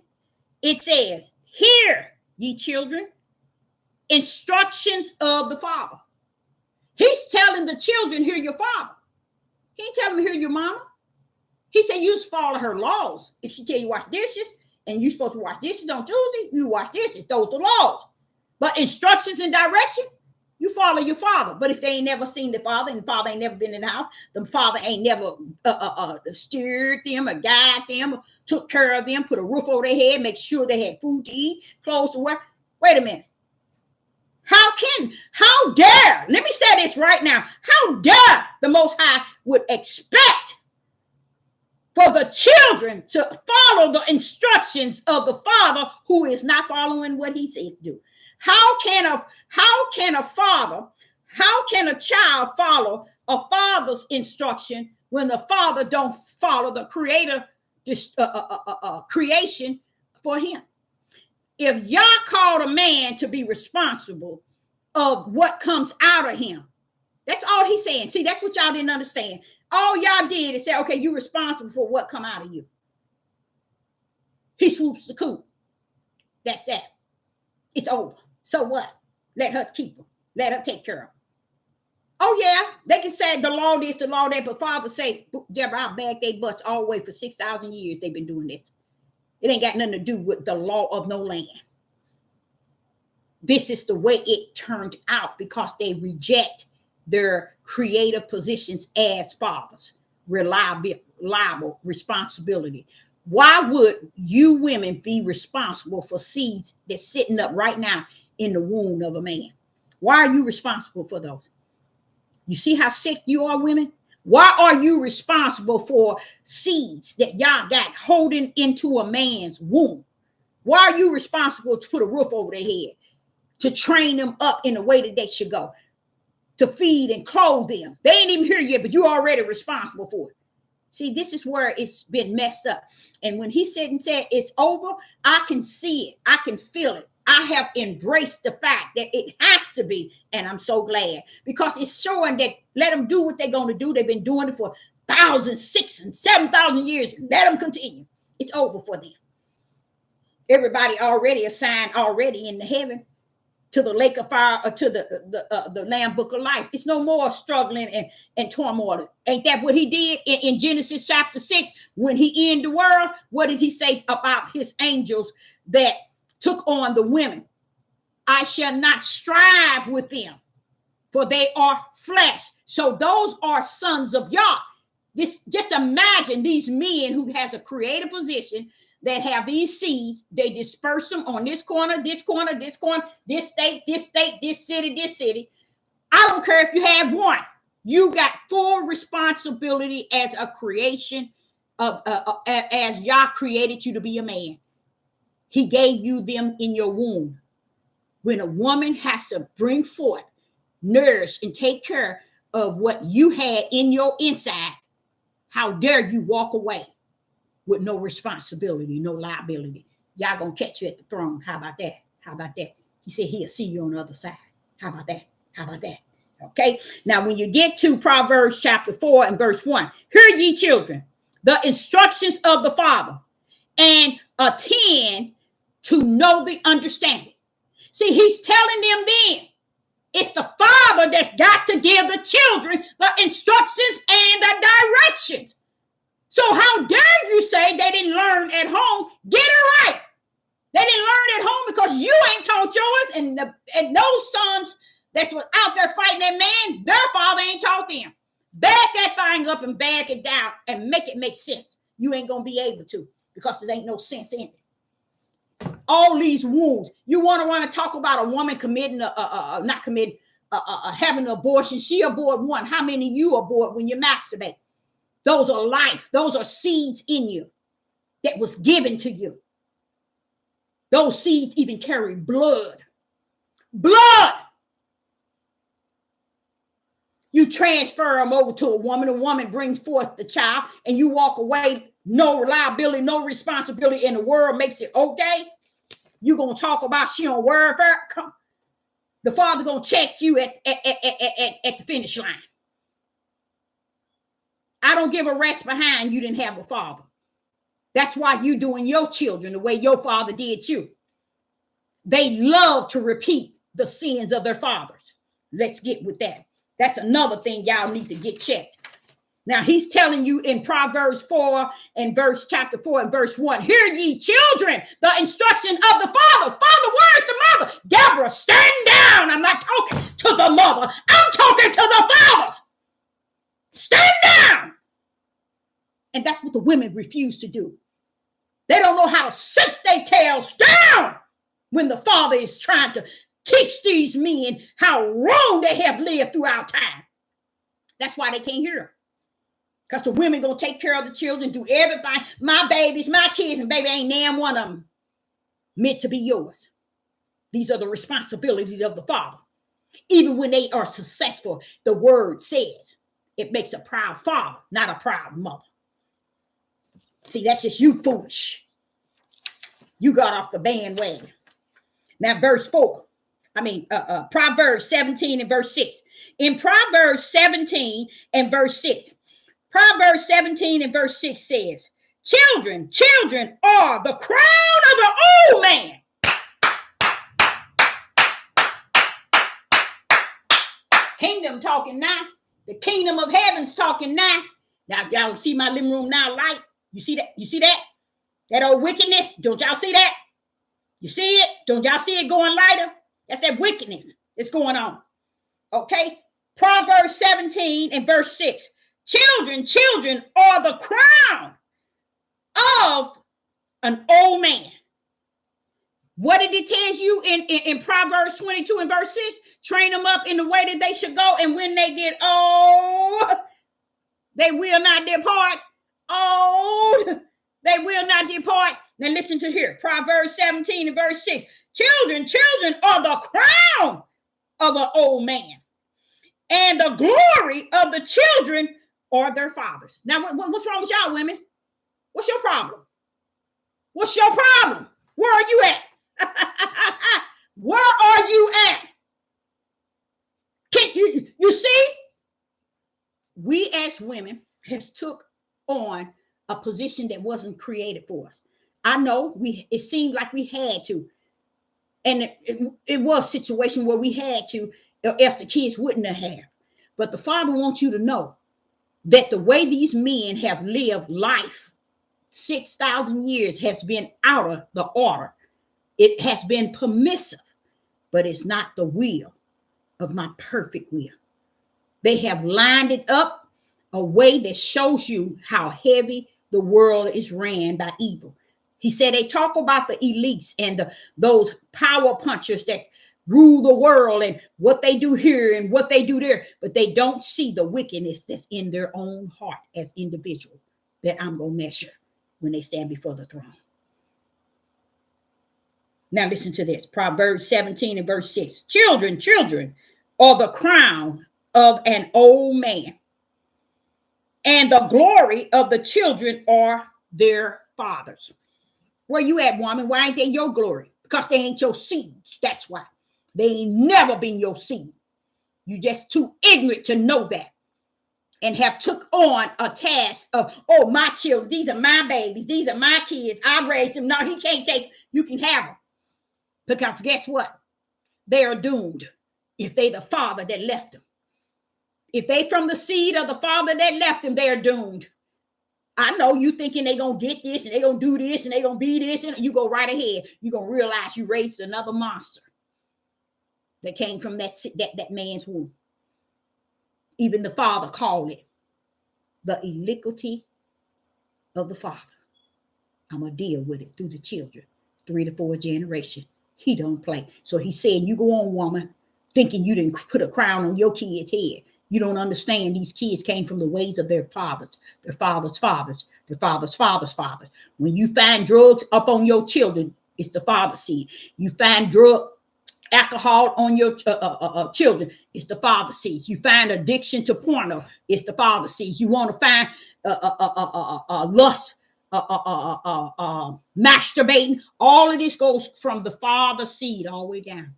it says, hear, ye children, instructions of the Father. He's telling the children, hear your father. He ain't telling them, hear your mama. He said, you just follow her laws. If she tell you wash dishes and you're supposed to wash dishes on Tuesday, you wash dishes. Those are laws. But instructions and direction, you follow your father. But if they ain't never seen the father and the father ain't never been in the house, the father ain't never steered them or guided them, or took care of them, put a roof over their head, make sure they had food to eat, clothes to wear. Wait a minute. How dare, let me say this right now. How dare the Most High would expect for the children to follow the instructions of the father who is not following what he said to do? How can a child follow a father's instruction when the father don't follow the creator creation for him? If Yah called a man to be responsible of what comes out of him, That's all he's saying. See, that's what y'all didn't understand. All y'all did is say, okay, you're responsible for what come out of you. He swoops the coop. That's that. It's over. So what? Let her keep them. Let her take care of them. Oh, yeah. They can say the law this, the law that, but Father say, Deborah, I'll bag their butts all the way for 6,000 years they've been doing this. It ain't got nothing to do with the law of no land. This is the way it turned out because they reject their creative positions as fathers. Reliable responsibility. Why would you women be responsible for seeds that's sitting up right now in the womb of a man? Why are you responsible for those? You see how sick you are, women? Why are you responsible for seeds that y'all got holding into a man's womb? Why are you responsible to put a roof over their head, to train them up in the way that they should go, to feed and clothe them? They ain't even here yet, but you're already responsible for it. See, this is where it's been messed up. And when he said it's over, I can see it. I can feel it. I have embraced the fact that it has to be. And I'm so glad because it's showing that let them do what they're going to do. They've been doing it for 1,000, 6,000, and 7,000 years. Let them continue. It's over for them. Everybody already assigned already in the heaven to the lake of fire or to the Lamb book of life. It's no more struggling and turmoil. Ain't that what he did in Genesis chapter 6 when he ended the world? What did he say about his angels that took on the women? I shall not strive with them, for they are flesh. So those are sons of Yah. Just imagine these men who has a creative position that have these seeds. They disperse them on this corner, this corner, this corner, this state, this city, this city. I don't care if you have one. You got full responsibility as a creation of as Yah created you to be a man. He gave you them in your womb. When a woman has to bring forth, nourish, and take care of what you had in your inside, how dare you walk away with no responsibility, no liability? Y'all gonna catch you at the throne. How about that? How about that? He said he'll see you on the other side. How about that? How about that? Okay. Now, when you get to Proverbs chapter 4 and verse 1, hear ye children, the instructions of the father, and attend to know the understanding. See, he's telling them then, it's the father that's got to give the children the instructions and the directions. So how dare you say they didn't learn at home? Get it right. They didn't learn at home because you ain't taught yours, and those sons that's was out there fighting that man, their father ain't taught them. Back that thing up and back it down and make it make sense. You ain't going to be able to because there ain't no sense in it. All these wounds. You want to talk about a woman committing, having an abortion. She abort one. How many you abort when you masturbate? Those are life. Those are seeds in you that was given to you. Those seeds even carry blood. Blood. You transfer them over to a woman brings forth the child, and you walk away, no liability, no responsibility, and the world makes it okay. You're going to talk about she on welfare. The father going to check you at the finish line. I don't give a rat's behind you didn't have a father. That's why you doing your children the way your father did you. They love to repeat the sins of their fathers. Let's get with that. That's another thing y'all need to get checked. Now he's telling you in Proverbs 4 and chapter 4 and verse 1, hear ye children, the instruction of the father. Father, where's the mother? Deborah, stand down. I'm not talking to the mother. I'm talking to the fathers. Stand down. And that's what the women refuse to do. They don't know how to sit their tails down when the father is trying to teach these men how wrong they have lived throughout time. That's why they can't hear them. Because the women going to take care of the children, do everything. My babies, my kids, and baby, ain't damn one of them meant to be yours. These are the responsibilities of the father. Even when they are successful, the word says it makes a proud father, not a proud mother. See, that's just you foolish. You got off the bandwagon. Now, Proverbs 17 and verse 6. In Proverbs 17 and verse 6, Proverbs 17 and verse 6 says, children are the crown of the old man. Kingdom talking now. The kingdom of heaven's talking now. Now, y'all see my living room now light? You see that? You see that? That old wickedness? Don't y'all see that? You see it? Don't y'all see it going lighter? That's that wickedness that's going on. Okay? Proverbs 17 and verse 6. Children are the crown of an old man. What did it tell you in Proverbs 22 and verse 6? Train them up in the way that they should go, and when they get old, they will not depart. Old, they will not depart. Now listen to here. Proverbs 17 and verse 6. Children are the crown of an old man, and the glory of the children are their fathers. Now, what's wrong with y'all women? What's your problem? What's your problem? Where are you at? Where are you at? Can you see? We as women has took on a position that wasn't created for us. I know it seemed like we had to. And it was a situation where we had to, or else the kids wouldn't have. But the Father wants you to know that the way these men have lived life 6,000 years has been out of the order. It has been permissive, but it's not the will of my perfect will. They have lined it up a way that shows you how heavy the world is ran by evil. He said they talk about the elites and those power punchers that rule the world and what they do here and what they do there, but they don't see the wickedness that's in their own heart as individuals that I'm going to measure when they stand before the throne. Now listen to this. Proverbs 17 and verse 6. Children are the crown of an old man, and the glory of the children are their fathers. Where you at, woman? Why ain't they your glory? Because they ain't your seeds. That's why. They ain't never been your seed. You just too ignorant to know that. And have took on a task of, oh, my children, these are my babies. These are my kids. I raised them. No, he can't take, you can have them. Because guess what? They are doomed if they the father that left them. If they from the seed of the father that left them, they are doomed. I know you thinking they going to get this and they going to do this and they going to be this. And you go right ahead. You're going to realize you raised another monster that came from that man's womb. Even the father called it the iniquity of the father. I'm going to deal with it through the children, 3 to 4 generation. He don't play. So he said, you go on, woman, thinking you didn't put a crown on your kid's head. You don't understand these kids came from the ways of their fathers, their fathers' fathers, their fathers' fathers' fathers. When you find drugs up on your children, it's the father's seed. You find alcohol on your children, it's the father's seed. You find addiction to porno, it's the father's seed. You want to find lust, masturbating, all of this goes from the father's seed all the way down.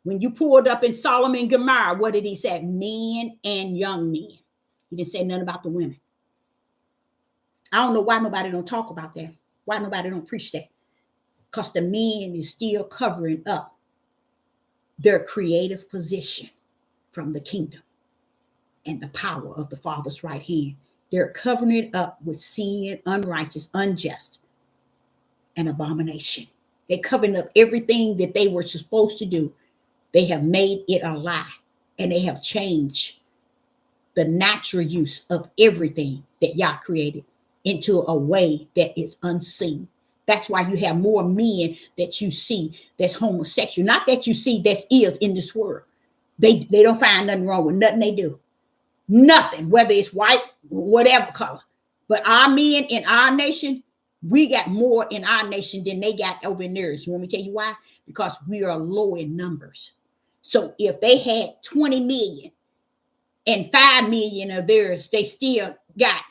When you pulled up in Solomon and Gomorrah, what did he say? Men and young men. He didn't say nothing about the women. I don't know why nobody don't talk about that. Why nobody don't preach that? Because the men is still covering up their creative position from the kingdom and the power of the Father's right hand. They're covering it up with sin, unrighteous, unjust, and abomination. They're covering up everything that they were supposed to do. They have made it a lie, and they have changed the natural use of everything that Yah created into a way that is unseen. That's why you have more men that you see that's homosexual. Not that you see that's is in this world. They don't find nothing wrong with nothing they do. Nothing, whether it's white, whatever color. But our men in our nation, we got more in our nation than they got over in theirs. You want me to tell you why? Because we are low in numbers. So if they had 20 million and 5 million of theirs, they still got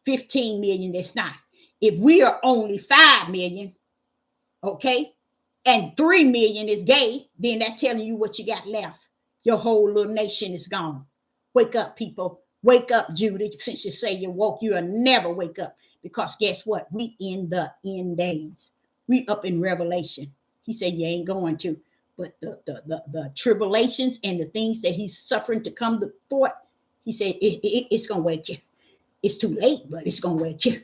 15 million that's not. If we are only 5 million, okay, and 3 million is gay, then that's telling you what you got left. Your whole little nation is gone. Wake up, people. Wake up, Judah. Since you say you woke, you'll never wake up. Because guess what? We in the end days. We up in Revelation. He said you ain't going to. But the tribulations and the things that he's suffering to come forth, he said it's going to wake you. It's too late, but it's going to wake you.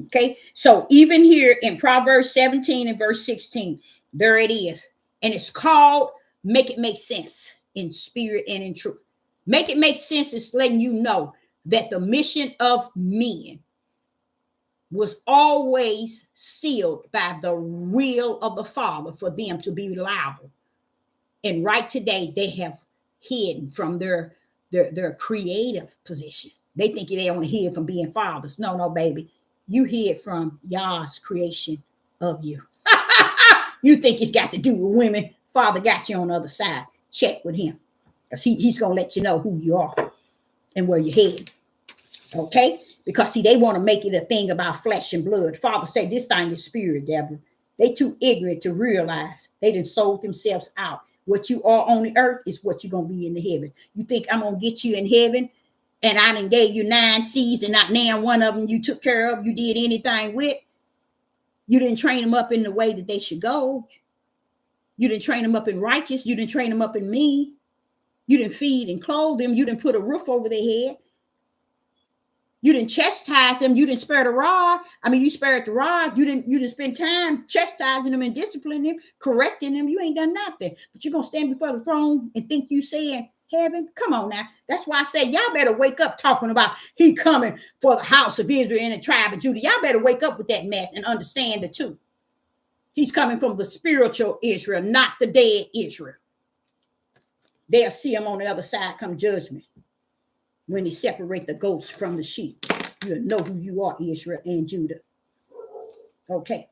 Okay, so even here in Proverbs 17 and verse 16, there it is. And it's called Make It Make Sense in Spirit and in Truth. Make It Make Sense is letting you know that the mission of men was always sealed by the will of the Father for them to be liable. And right today, they have hidden from their creative position. They think they only hid from being fathers. No, baby. You hid from Yah's creation of you. You think it's got to do with women. Father got you on the other side. Check with him. Because he's going to let you know who you are and where you're headed. Okay? Because, see, they want to make it a thing about flesh and blood. Father say this thing is spirit, Deborah. They too ignorant to realize they done sold themselves out. What you are on the earth is what you're going to be in the heaven. You think I'm going to get you in heaven and I done gave you 9 seeds and not now one of them you took care of, you did anything with? You didn't train them up in the way that they should go. You didn't train them up in righteous. You didn't train them up in me. You didn't feed and clothe them. You didn't put a roof over their head. You didn't chastise them. You didn't spare the rod. I mean, you spared the rod. You didn't spend time chastising them and disciplining them, correcting them. You ain't done nothing. But you're going to stand before the throne and think you saying heaven? Come on now. That's why I say y'all better wake up talking about he coming for the house of Israel and the tribe of Judah. Y'all better wake up with that mess and understand the two. He's coming from the spiritual Israel, not the dead Israel. They'll see him on the other side come judgment. When he separate the goats from the sheep, you'll know who you are, Israel and Judah. Okay.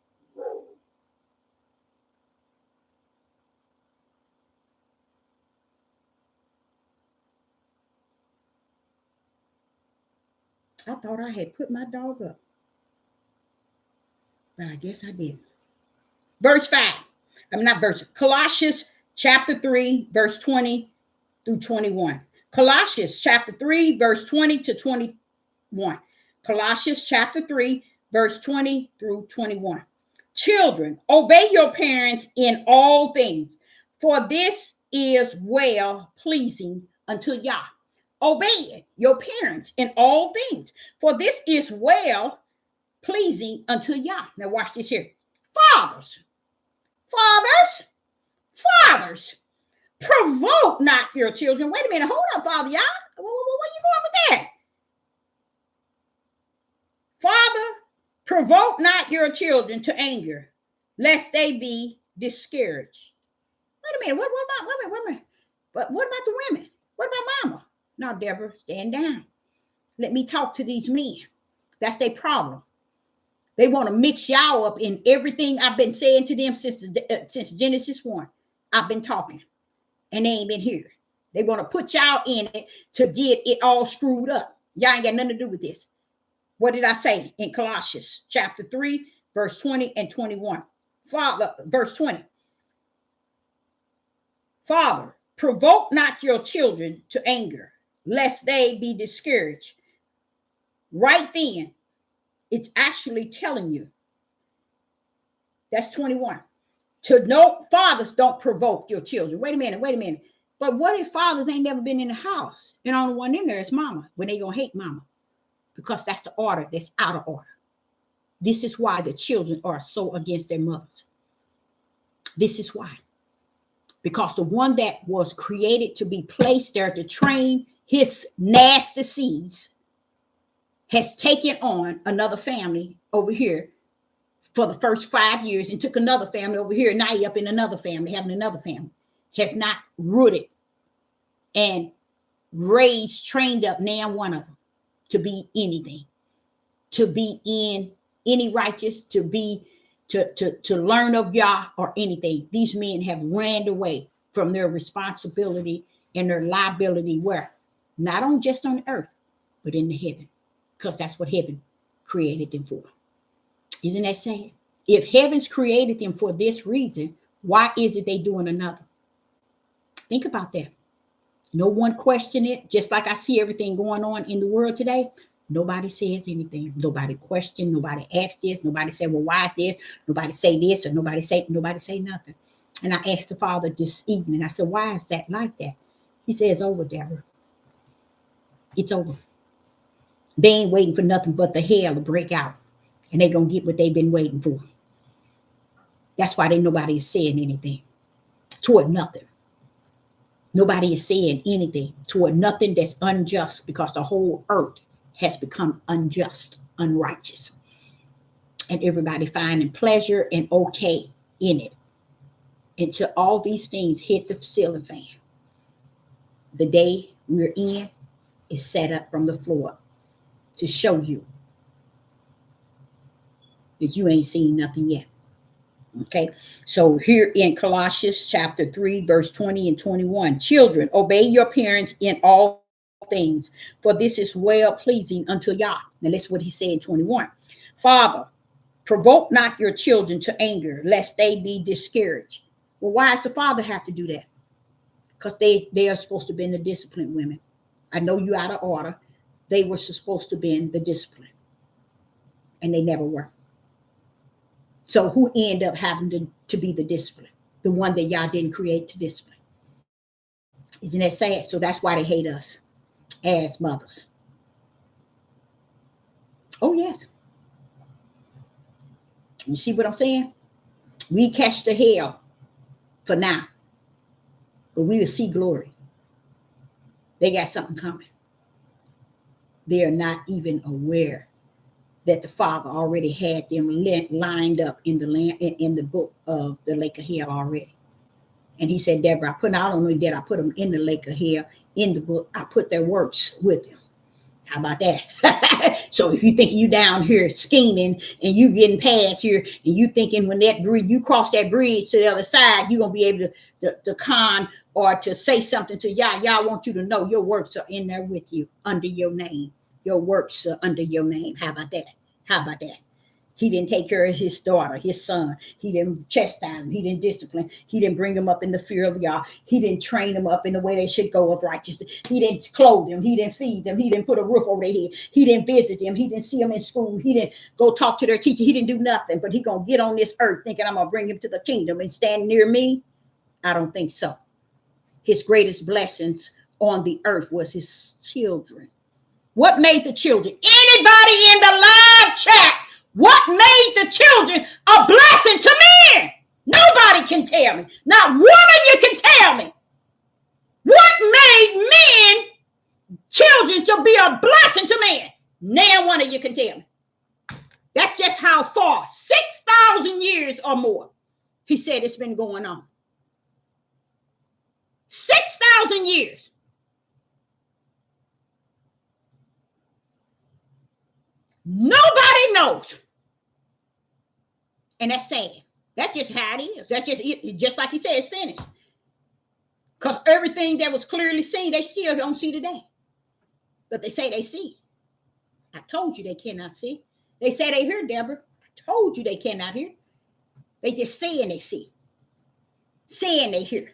I thought I had put my dog up, but I guess I didn't. Verse 5. Colossians chapter 3, verse 20 through 21. Colossians chapter 3, verse 20 to 21. Colossians chapter 3, verse 20 through 21. Children, obey your parents in all things, for this is well pleasing unto Yah. Obey your parents in all things, for this is well pleasing unto Yah. Now watch this here. Fathers, provoke not your children. Wait a minute. Hold up, Father, Yah. Where you going with that? Father, provoke not your children to anger, lest they be discouraged. Wait a minute. What about the women? What about mama? Now, Deborah, stand down. Let me talk to these men. That's their problem. They want to mix y'all up in everything I've been saying to them since Genesis 1. I've been talking, and they ain't been here. They want to put y'all in it to get it all screwed up. Y'all ain't got nothing to do with this. What did I say in Colossians chapter 3, verse 20 and 21? Verse 20. Father, provoke not your children to anger, lest they be discouraged. Right then, it's actually telling you. That's 21. To know fathers don't provoke your children. Wait a minute. But what if fathers ain't never been in the house? And only one in there is mama. When they gonna hate mama? Because that's the order that's out of order. This is why the children are so against their mothers. This is why. Because the one that was created to be placed there to train his nasty seeds has taken on another family over here for the first 5 years and took another family over here. Now he up in another family, having another family. Has not rooted and raised, trained up now one of them to be anything, to be in any righteous, to learn of Yah or anything. These men have ran away from their responsibility and their liability where? Not on just on earth, but in the heaven. Because that's what heaven created them for. Isn't that sad? If heaven's created them for this reason, why is it they doing another? Think about that. No one question it. Just like I see everything going on in the world today, nobody says anything. Nobody question. Nobody asks this. Nobody say, well, why is this? Nobody say this, or nobody say nothing. And I asked the Father this evening, I said, why is that like that? He says, it's over, Deborah. It's over. They ain't waiting for nothing but the hell to break out. And they're going to get what they've been waiting for. That's why nobody is saying anything toward nothing. Nobody is saying anything toward nothing that's unjust, because the whole earth has become unjust, unrighteous. And everybody finding pleasure and okay in it, until all these things hit the ceiling fan. The day we're in is set up from the floor to show you that you ain't seen nothing yet. Okay, so here in Colossians chapter 3, verse 20 and 21, children, obey your parents in all things, for this is well pleasing unto Yah. Now that's what he said in 21. Father, provoke not your children to anger, lest they be discouraged. Well, why does the father have to do that? Because they are supposed to be in the discipline, women. I know you out of order. They were supposed to be in the discipline, and they never were. So who ended up having to be the discipline? The one that y'all didn't create to discipline. Isn't that sad? So that's why they hate us as mothers. Oh, yes. You see what I'm saying? We catch the hell for now, but we will see glory. They got something coming. They are not even aware that the Father already had them lined up in the book of the lake of hell already. And he said, Deborah, not only did I put them in the lake of hell in the book, I put their works with them. How about that? So if you think you down here scheming and you getting past here, and you thinking when you cross that bridge to the other side, you're gonna be able to con or to say something to Yah. Yah want you to know your works are in there with you under your name. Your works are under your name. How about that? How about that? He didn't take care of his daughter, his son. He didn't chastise him. He didn't discipline. He didn't bring them up in the fear of Yah. He didn't train them up in the way they should go of righteousness. He didn't clothe them. He didn't feed them. He didn't put a roof over their head. He didn't visit them. He didn't see them in school. He didn't go talk to their teacher. He didn't do nothing. But he going to get on this earth thinking I'm going to bring him to the kingdom and stand near me? I don't think so. His greatest blessings on the earth was his children. What made the children? Anybody in the live chat? What made the children a blessing to men? Nobody can tell me. Not one of you can tell me. What made men, children, to be a blessing to men? Now one of you can tell me. That's just how far. 6,000 years or more. He said it's been going on. 6,000 years. Nobody knows. And that's sad. That's just how it is. That's just like he said, it's finished. Because everything that was clearly seen, they still don't see today. But they say they see. I told you they cannot see. They say they hear, Deborah. I told you they cannot hear. They just saying they see. Saying they hear.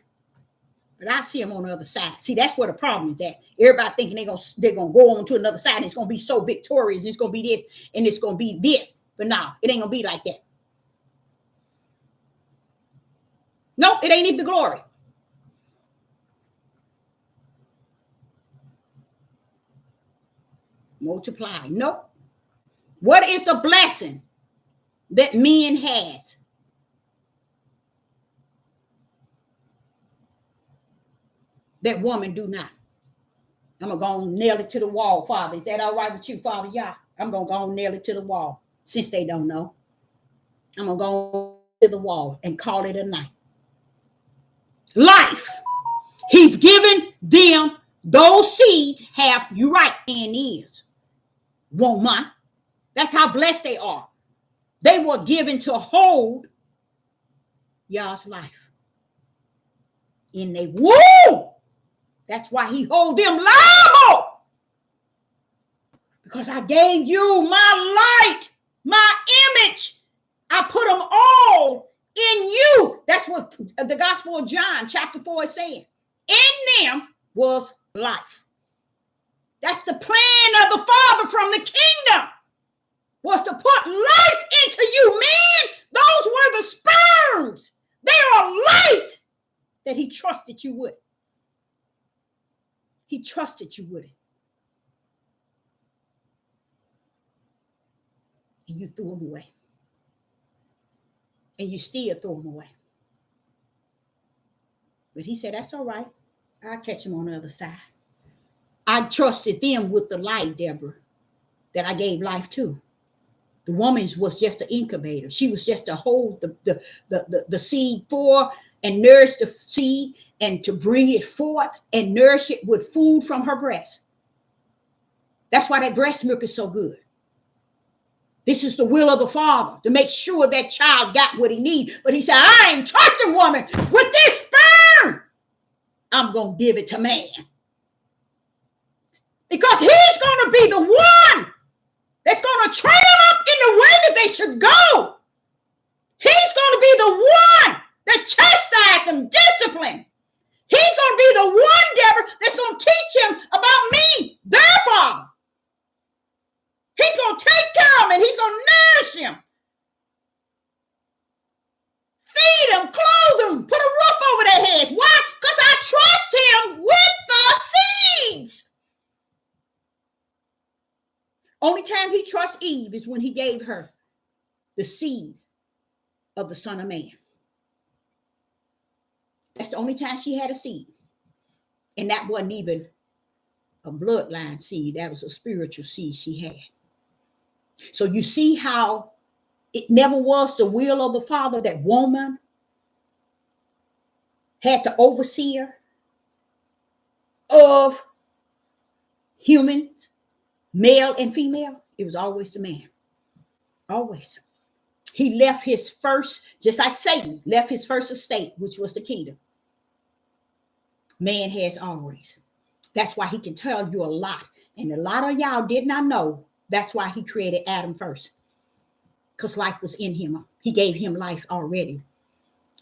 But I see them on the other side. See, that's where the problem is at. Everybody thinking they're gonna go on to another side. And it's gonna be so victorious. It's gonna be this and it's gonna be this. But no, it ain't gonna be like that. Nope, it ain't even the glory. Multiply. Nope. What is the blessing that men has? That woman do not. I'm going to go and nail it to the wall, Father. Is that all right with you, Father? Yeah. I'm going to go and nail it to the wall since they don't know. I'm going to go to the wall and call it a night. Life. He's given them those seeds. Have you right? And is. Won't mind. That's how blessed they are. They were given to hold y'all's life. In they womb. That's why he hold them liable. Because I gave you my light, my image. I put them all in you. That's what the Gospel of John chapter 4 is saying. In them, was life. That's the plan of the Father from the kingdom, was to put life into you, man. Those were the sperms. They are light that he trusted you with. He trusted you with it. And you threw them away. And you still throw them away. But he said, that's all right. I'll catch them on the other side. I trusted them with the light, Deborah, that I gave life to. The woman's was just an incubator. She was just to hold the seed for and nourish the seed and to bring it forth and nourish it with food from her breast. That's why that breast milk is so good. This is the will of the Father, to make sure that child got what he needs. But he said, I ain't touching woman with this sperm. I'm going to give it to man. Because he's going to be the one that's going to train them up in the way that they should go. He's going to be the one that chastises them, discipline. He's going to be the one, Deborah, that's going to teach him about me, their Father. He's going to take care of him and he's going to nourish him. Feed them, clothe them, put a roof over their heads. Why? Because I trust him with the seeds. Only time he trusts Eve is when he gave her the seed of the Son of Man. That's the only time she had a seed. And that wasn't even a bloodline seed. That was a spiritual seed she had. So you see how it never was the will of the Father that woman had to overseer of humans, male and female. It was always the man. Always. He left his first, just like Satan, left his first estate, which was the kingdom. Man has always. That's why he can tell you a lot. And a lot of y'all did not know. That's why he created Adam first. Because life was in him. He gave him life already.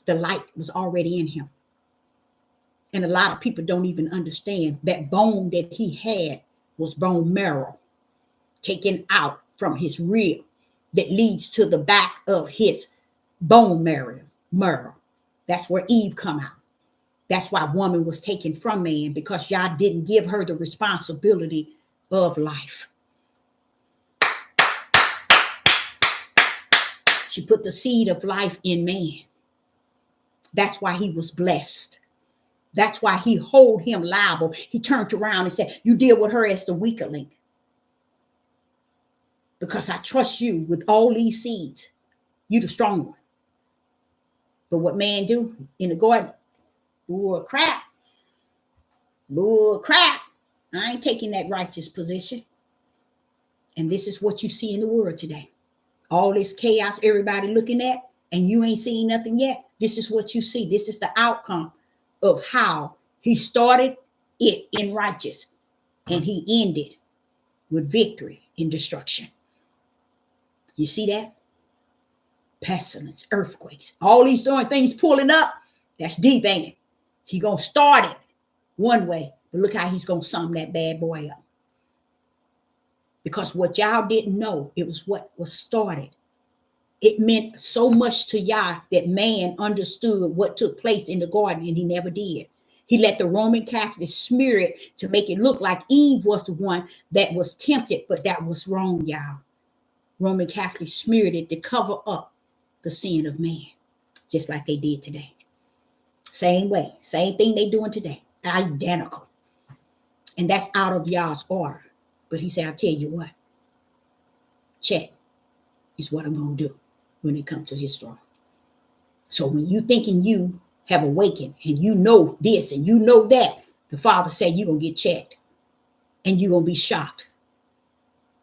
The light was already in him. And a lot of people don't even understand that bone that he had was bone marrow taken out from his rib that leads to the back of his bone marrow. That's where Eve come out. That's why woman was taken from man, because y'all didn't give her the responsibility of life. She put the seed of life in man. That's why he was blessed. That's why he hold him liable. He turned around and said, you deal with her as the weaker link. Because I trust you with all these seeds. You the strong one. But what man do in the garden? Bull crap. I ain't taking that righteous position. And this is what you see in the world today. All this chaos, everybody looking at, and you ain't seen nothing yet. This is what you see. This is the outcome of how he started it in righteous and he ended with victory in destruction. You see that? Pestilence, earthquakes, all these different things pulling up. That's deep, ain't it? He gonna start it one way, but look how he's gonna sum that bad boy up. Because what y'all didn't know, it was what was started. It meant so much to y'all that man understood what took place in the garden, and he never did. He let the Roman Catholic smear it to make it look like Eve was the one that was tempted, but that was wrong, y'all. Roman Catholics smeared it to cover up the sin of man, just like they did today. Same way, same thing they doing today, identical. And that's out of y'all's order. But he said, I'll tell you what, check is what I'm going to do when it comes to his throne. So when you thinking you have awakened and you know this and you know that, the Father said you're going to get checked and you're going to be shocked.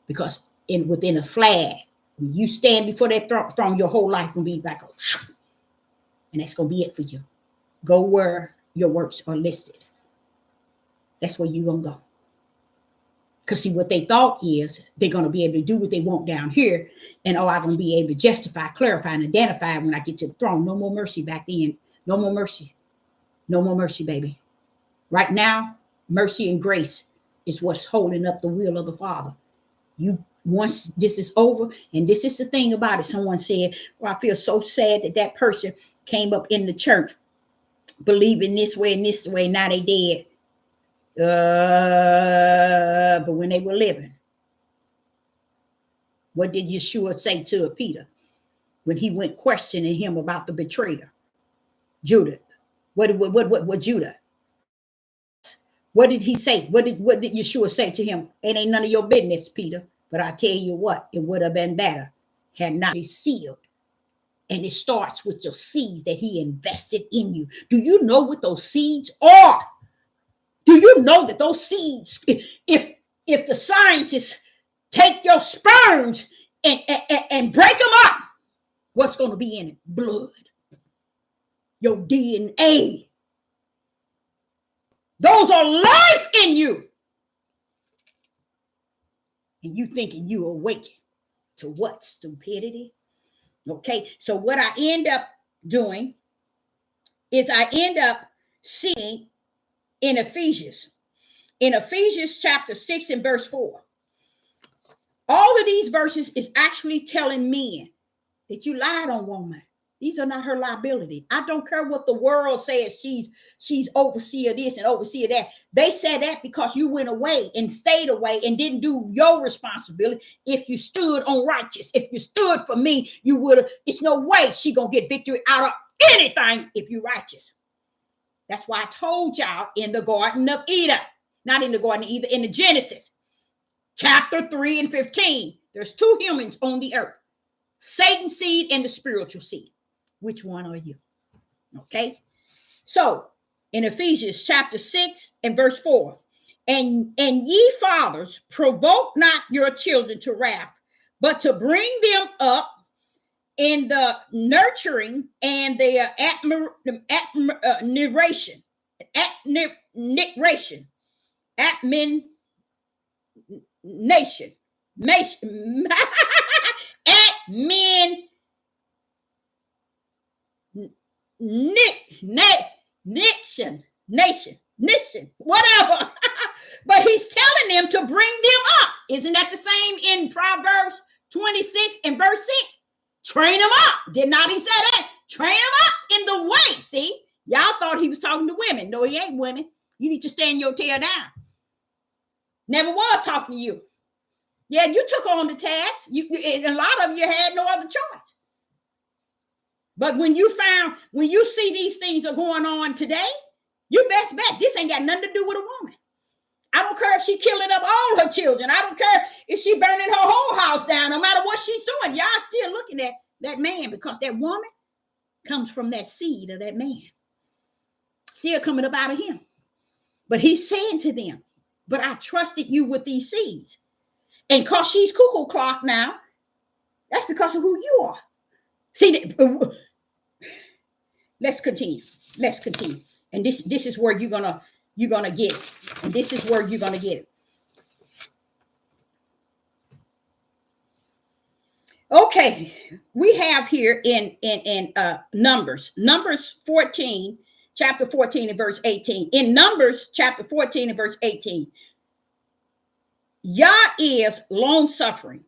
Because within a flag, when you stand before that throne, your whole life going to be like, and that's going to be it for you. Go where your works are listed. That's where you're going to go. Because see, what they thought is they're going to be able to do what they want down here. And I'm going to be able to justify, clarify, and identify when I get to the throne. No more mercy back then. No more mercy. No more mercy, baby. Right now, Mercy and grace is what's holding up the will of the Father. You once this is over, and this is the thing about it. Someone said, well, I feel so sad that that person came up in the church believing this way and this way. Now they dead. But when they were living, what did Yeshua say to Peter when he went questioning him about the betrayer, Judah? What Judah? What did he say? What did Yeshua say to him? It ain't none of your business, Peter. But I tell you what, it would have been better had not been sealed. And it starts with your seeds that he invested in you. Do you know what those seeds are? Do you know that those seeds, if the scientists take your sperms and break them up, what's going to be in it? Blood. Your DNA. Those are life in you. And you thinking you awaken to what? Stupidity. Okay, so what I end up doing is I end up seeing in Ephesians chapter 6 and verse 4. All of these verses is actually telling men that you lied on woman. These are not her liability. I don't care what the world says. She's overseer this and overseer that. They said that because you went away and stayed away and didn't do your responsibility. If you stood on righteous, if you stood for me, you would have. It's no way she gonna get victory out of anything if you righteous. That's why I told y'all in the Garden of Eden, not in the Garden of Eden, in the Genesis, chapter 3 and 15. There's two humans on the earth, Satan's seed and the spiritual seed. Which one are you? Okay. So in Ephesians chapter 6 and verse 4, and ye fathers, provoke not your children to wrath, but to bring them up in the nurturing and the admiration, nation, whatever. But he's telling them to bring them up. Isn't that the same in Proverbs 26 and verse 6? Train them up. Did not he say that? Train them up in the way. See, y'all thought he was talking to women. No, he ain't women. You need to stand your tail down. Never was talking to you. Yeah, you took on the task. A lot of you had no other choice. But when you see these things are going on today, you best bet this ain't got nothing to do with a woman. I don't care if she killing up all her children. I don't care if she burning her whole house down. No matter what she's doing, y'all still looking at that man because that woman comes from that seed of that man. Still coming up out of him. But he's saying to them, but I trusted you with these seeds. And because she's cuckoo clock now, that's because of who you are. See, let's continue. And this is where you're gonna get it. And this is where you're gonna get it. Okay, we have here in Numbers 14, chapter 14 and verse 18. In Numbers chapter 14 and verse 18, Yah is long suffering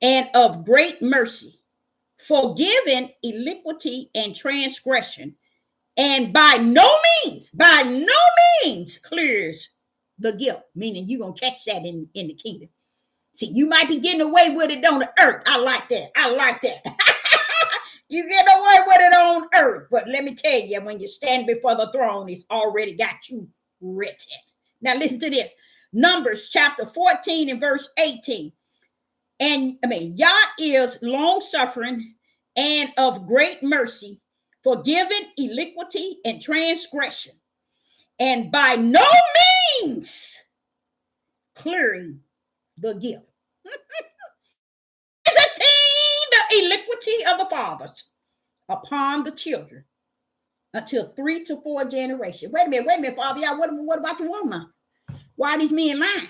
and of great mercy, forgiving iniquity and transgression, and by no means clears the guilt. Meaning you're gonna catch that in the kingdom. See, you might be getting away with it on the earth. I like that. You get away with it on earth. But let me tell you, when you stand before the throne, it's already got you written. Now listen to this. Numbers chapter 14 and verse 18. Yah is long suffering and of great mercy, forgiving iniquity and transgression, and by no means clearing the guilt. Visiting the iniquity of the fathers upon the children until 3 to 4 generations. Wait a minute, Father. Y'all, what about the woman? Why are these men lying?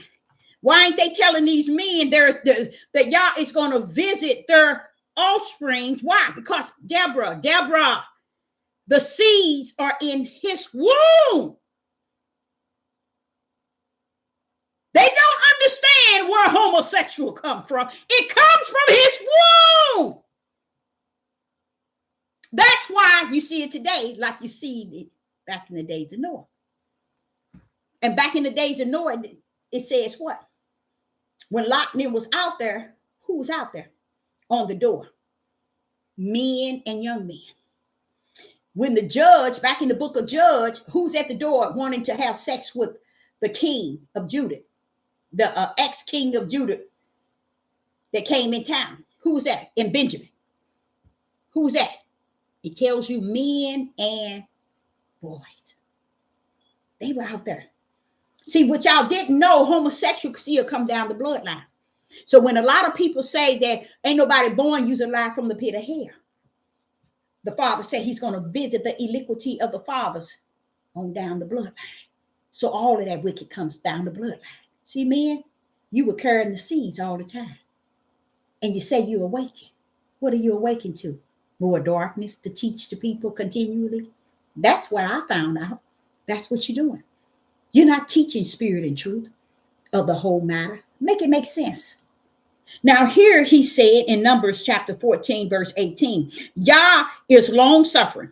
Why ain't they telling these men that Yah is going to visit their offsprings? Why? Because Deborah, the seeds are in his womb. They don't understand where homosexual come from. It comes from his womb. That's why you see it today like you see it back in the days of Noah. And back in the days of Noah, it says what? When Lot was out there, who was out there on the door? Men and young men. When the judge, back in the book of Judge, who's at the door wanting to have sex with the king of Judah, the ex-king of Judah that came in town? Who was that? In Benjamin. Who was that? It tells you men and boys. They were out there. See, what y'all didn't know, homosexual still come down the bloodline. So when a lot of people say that ain't nobody born using life from the pit of hell, the Father said he's going to visit the iniquity of the fathers on down the bloodline. So all of that wicked comes down the bloodline. See, man, you were carrying the seeds all the time. And you say you awaken. What are you awakened to? More darkness to teach the people continually? That's what I found out. That's what you're doing. You're not teaching spirit and truth of the whole matter. Make it make sense. Now here he said in Numbers chapter 14, verse 18, Yah is long suffering,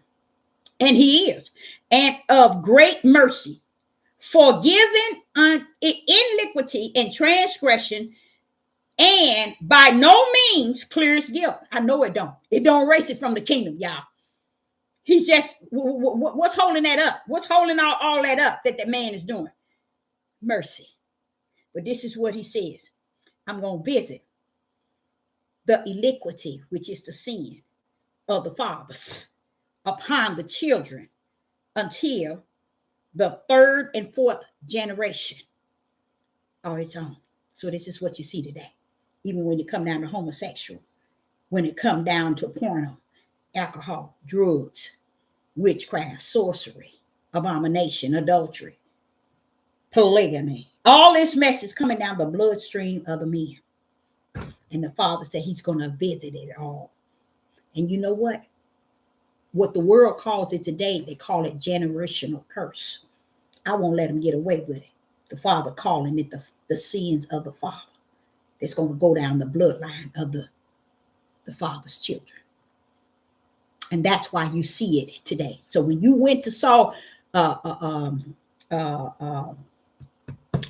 and he is, and of great mercy, forgiving iniquity and transgression, and by no means clears guilt. I know it don't. It don't erase it from the kingdom, y'all. He's just, what's holding that up? What's holding all that up that the man is doing? Mercy. But this is what he says. I'm going to visit the iniquity, which is the sin of the fathers, upon the children until the third and fourth generation are its own. So this is what you see today. Even when it come down to homosexual, when it come down to porno, alcohol, drugs, witchcraft, sorcery, abomination, adultery, polygamy, all this mess is coming down the bloodstream of the men. And the Father said he's going to visit it all. And you know what? What the world calls it today, they call it generational curse. I won't let them get away with it. The Father calling it the sins of the Father. That's going to go down the bloodline of the Father's children. And that's why you see it today. So when you went to saw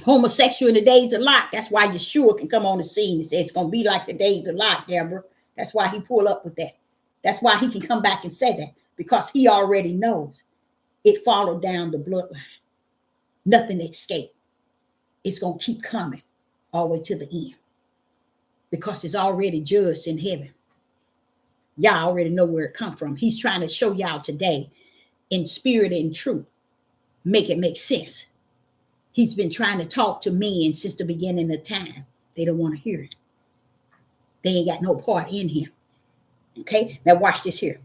homosexual in the days of Lot, that's why Yeshua can come on the scene and say it's going to be like the days of Lot, Deborah. That's why he pulled up with that. That's why he can come back and say that, because he already knows it followed down the bloodline. Nothing escaped. It's going to keep coming all the way to the end, because it's already judged in heaven. Y'all already know where it come from. He's trying to show y'all today in spirit and truth. Make it make sense. He's been trying to talk to men since the beginning of time. They don't want to hear it. They ain't got no part in him. Okay, now watch this here.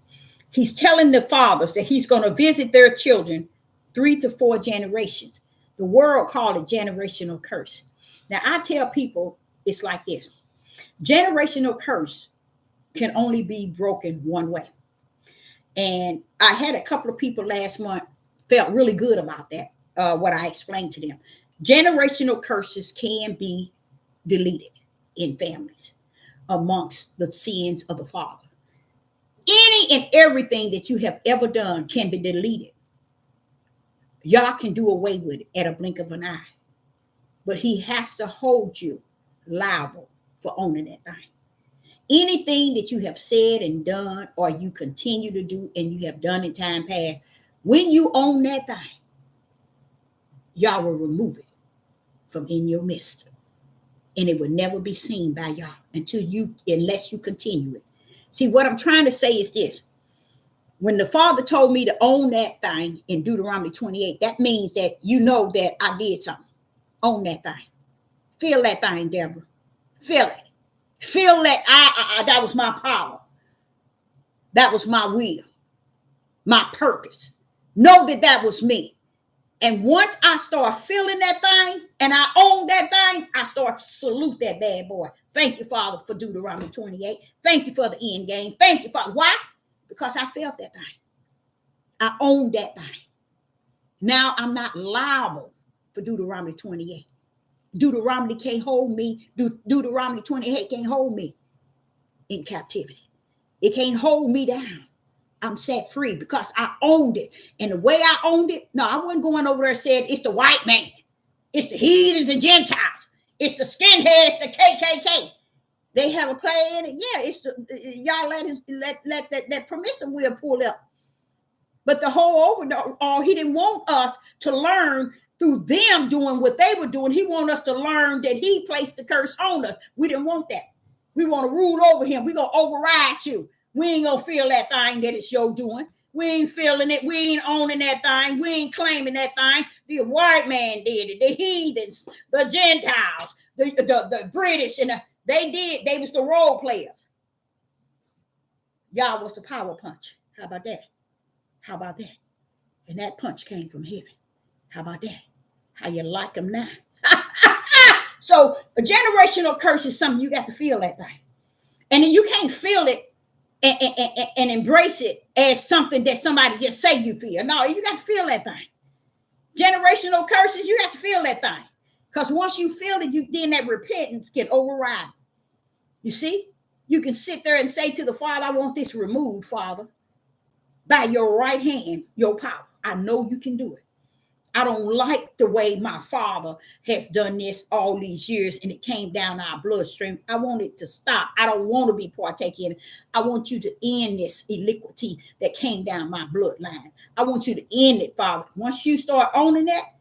He's telling the fathers that he's going to visit their children 3 to 4 generations. The world called it generational curse. Now I tell people it's like this. Generational curse can only be broken one way. And I had a couple of people last month felt really good about that, what I explained to them. Generational curses can be deleted in families amongst the sins of the father. Any and everything that you have ever done can be deleted. Y'all can do away with it at a blink of an eye. But he has to hold you liable for owning that thing. Anything that you have said and done, or you continue to do and you have done in time past, when you own that thing, y'all will remove it from in your midst. And it will never be seen by y'all unless you continue it. See, what I'm trying to say is this. When the Father told me to own that thing in Deuteronomy 28, that means that you know that I did something. Own that thing. Feel that thing, Deborah. Feel it. Feel that that was my power. That was my will. My purpose. Know that that was me. And once I start feeling that thing and I own that thing, I start to salute that bad boy. Thank you, Father, for Deuteronomy 28. Thank you for the end game. Thank you, Father. Why? Because I felt that thing. I owned that thing. Now I'm not liable for Deuteronomy 28. Deuteronomy can't hold me. Deuteronomy 28 can't hold me in captivity. It can't hold me down. I'm set free because I owned it. And the way I owned it, no, I wasn't going over there and saying it's the white man, it's the heathens and Gentiles, it's the skinheads, the KKK. They have a play in it. Yeah, it's the y'all let that permissive will pull up. But the whole overall, he didn't want us to learn through them doing what they were doing. He wanted us to learn that he placed the curse on us. We didn't want that. We want to rule over him. We're going to override you. We ain't going to feel that thing that it's your doing. We ain't feeling it. We ain't owning that thing. We ain't claiming that thing. The white man did it. The heathens, the Gentiles, the British, and they was the role players. Y'all was the power punch. How about that? How about that? And that punch came from heaven. How about that? How you like them now? So a generational curse is something you got to feel that thing. And then you can't feel it and embrace it as something that somebody just say you feel. No, you got to feel that thing. Generational curses, you got to feel that thing. Because once you feel it, then that repentance can override. You see? You can sit there and say to the Father, I want this removed, Father. By your right hand, your power. I know you can do it. I don't like the way my father has done this all these years and it came down our bloodstream. I want it to stop. I don't want to be partaking in it. I want you to end this iniquity that came down my bloodline. I want you to end it, Father. Once you start owning that,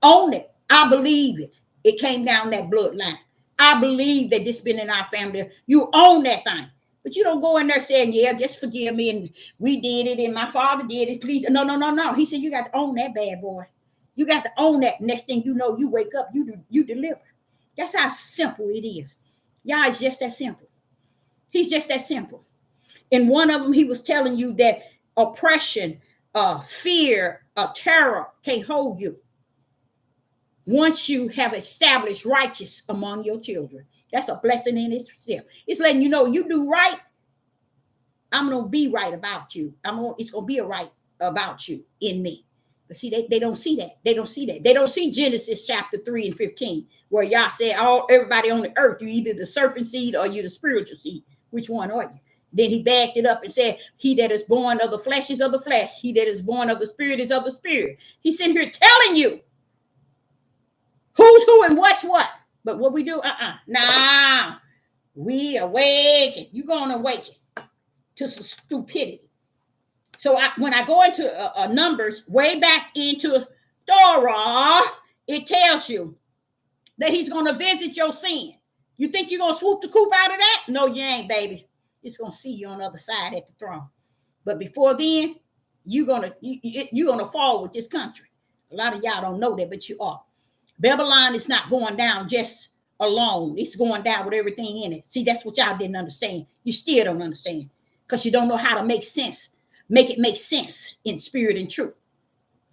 own it. I believe it. It came down that bloodline. I believe that this been in our family. You own that thing. But you don't go in there saying, yeah, just forgive me. And we did it. And my father did it. Please. No. He said, you got to own that bad boy. You got to own that. Next thing you know, you wake up, you deliver. That's how simple it is. Y'all, it's just that simple. He's just that simple. In one of them, he was telling you that oppression, fear, terror can't hold you. Once you have established righteous among your children. That's a blessing in itself. It's letting you know you do right. I'm going to be right about you. It's going to be a right about you in me. But see, they don't see that. They don't see that. They don't see Genesis chapter 3 and 15, where y'all say, everybody on the earth, you either the serpent seed or you the spiritual seed. Which one are you? Then he backed it up and said, he that is born of the flesh is of the flesh. He that is born of the spirit is of the spirit. He's sitting here telling you who's who and what's what. But what we do, nah, we awaken. You're going to awaken to some stupidity. So when I go into Numbers, way back into Torah, it tells you that he's going to visit your sin. You think you're going to swoop the coop out of that? No, you ain't, baby. It's going to see you on the other side at the throne. But before then, you're going to fall with this country. A lot of y'all don't know that, but you are. Babylon is not going down just alone. It's going down with everything in it. See, that's what y'all didn't understand. You still don't understand because you don't know how to make sense. Make it make sense in spirit and truth.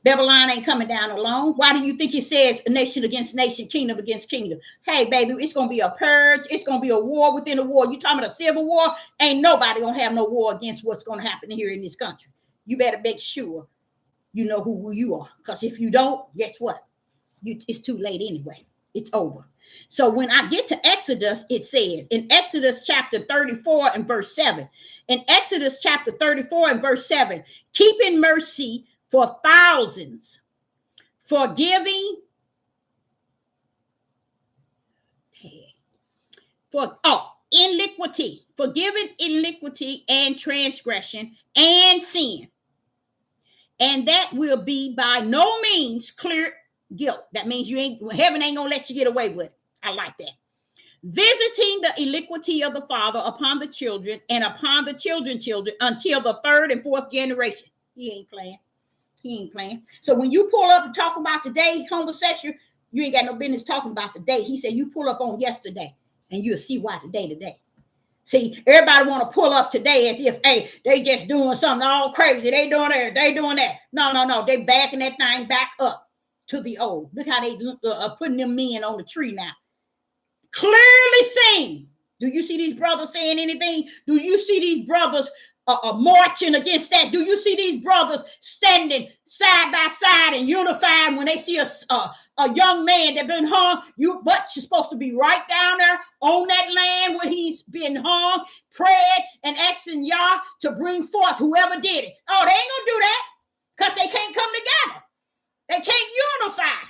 Babylon ain't coming down alone. Why do you think it says nation against nation, kingdom against kingdom? Hey, baby, it's going to be a purge. It's going to be a war within a war. You talking about a civil war? Ain't nobody going to have no war against what's going to happen here in this country. You better make sure you know who you are. Because if you don't, guess what? It's too late anyway. It's over. So when I get to Exodus, it says in Exodus chapter 34 and verse 7, in Exodus chapter 34 and verse 7, keeping mercy for thousands, forgiving iniquity, forgiving iniquity and transgression and sin. And that will be by no means clear guilt. That means heaven ain't gonna let you get away with it. I like that. Visiting the iniquity of the father upon the children and upon the children's children until the third and fourth generation. He ain't playing. So when you pull up and talk about today, homosexual, you ain't got no business talking about today. He said you pull up on yesterday and you'll see why today. See, everybody want to pull up today as if, hey, they just doing something all crazy. They doing that. They doing that. No. They backing that thing back up to the old. Look how they putting them men on the tree now. Clearly seen Do you see these brothers saying anything? Do you see these brothers marching against that? Do you see these brothers standing side by side and unified when they see a young man that been hung? But you're supposed to be right down there on that land where he's been hung, praying and asking y'all to bring forth whoever did it. Oh, they ain't gonna do that because they can't come together. They can't unify.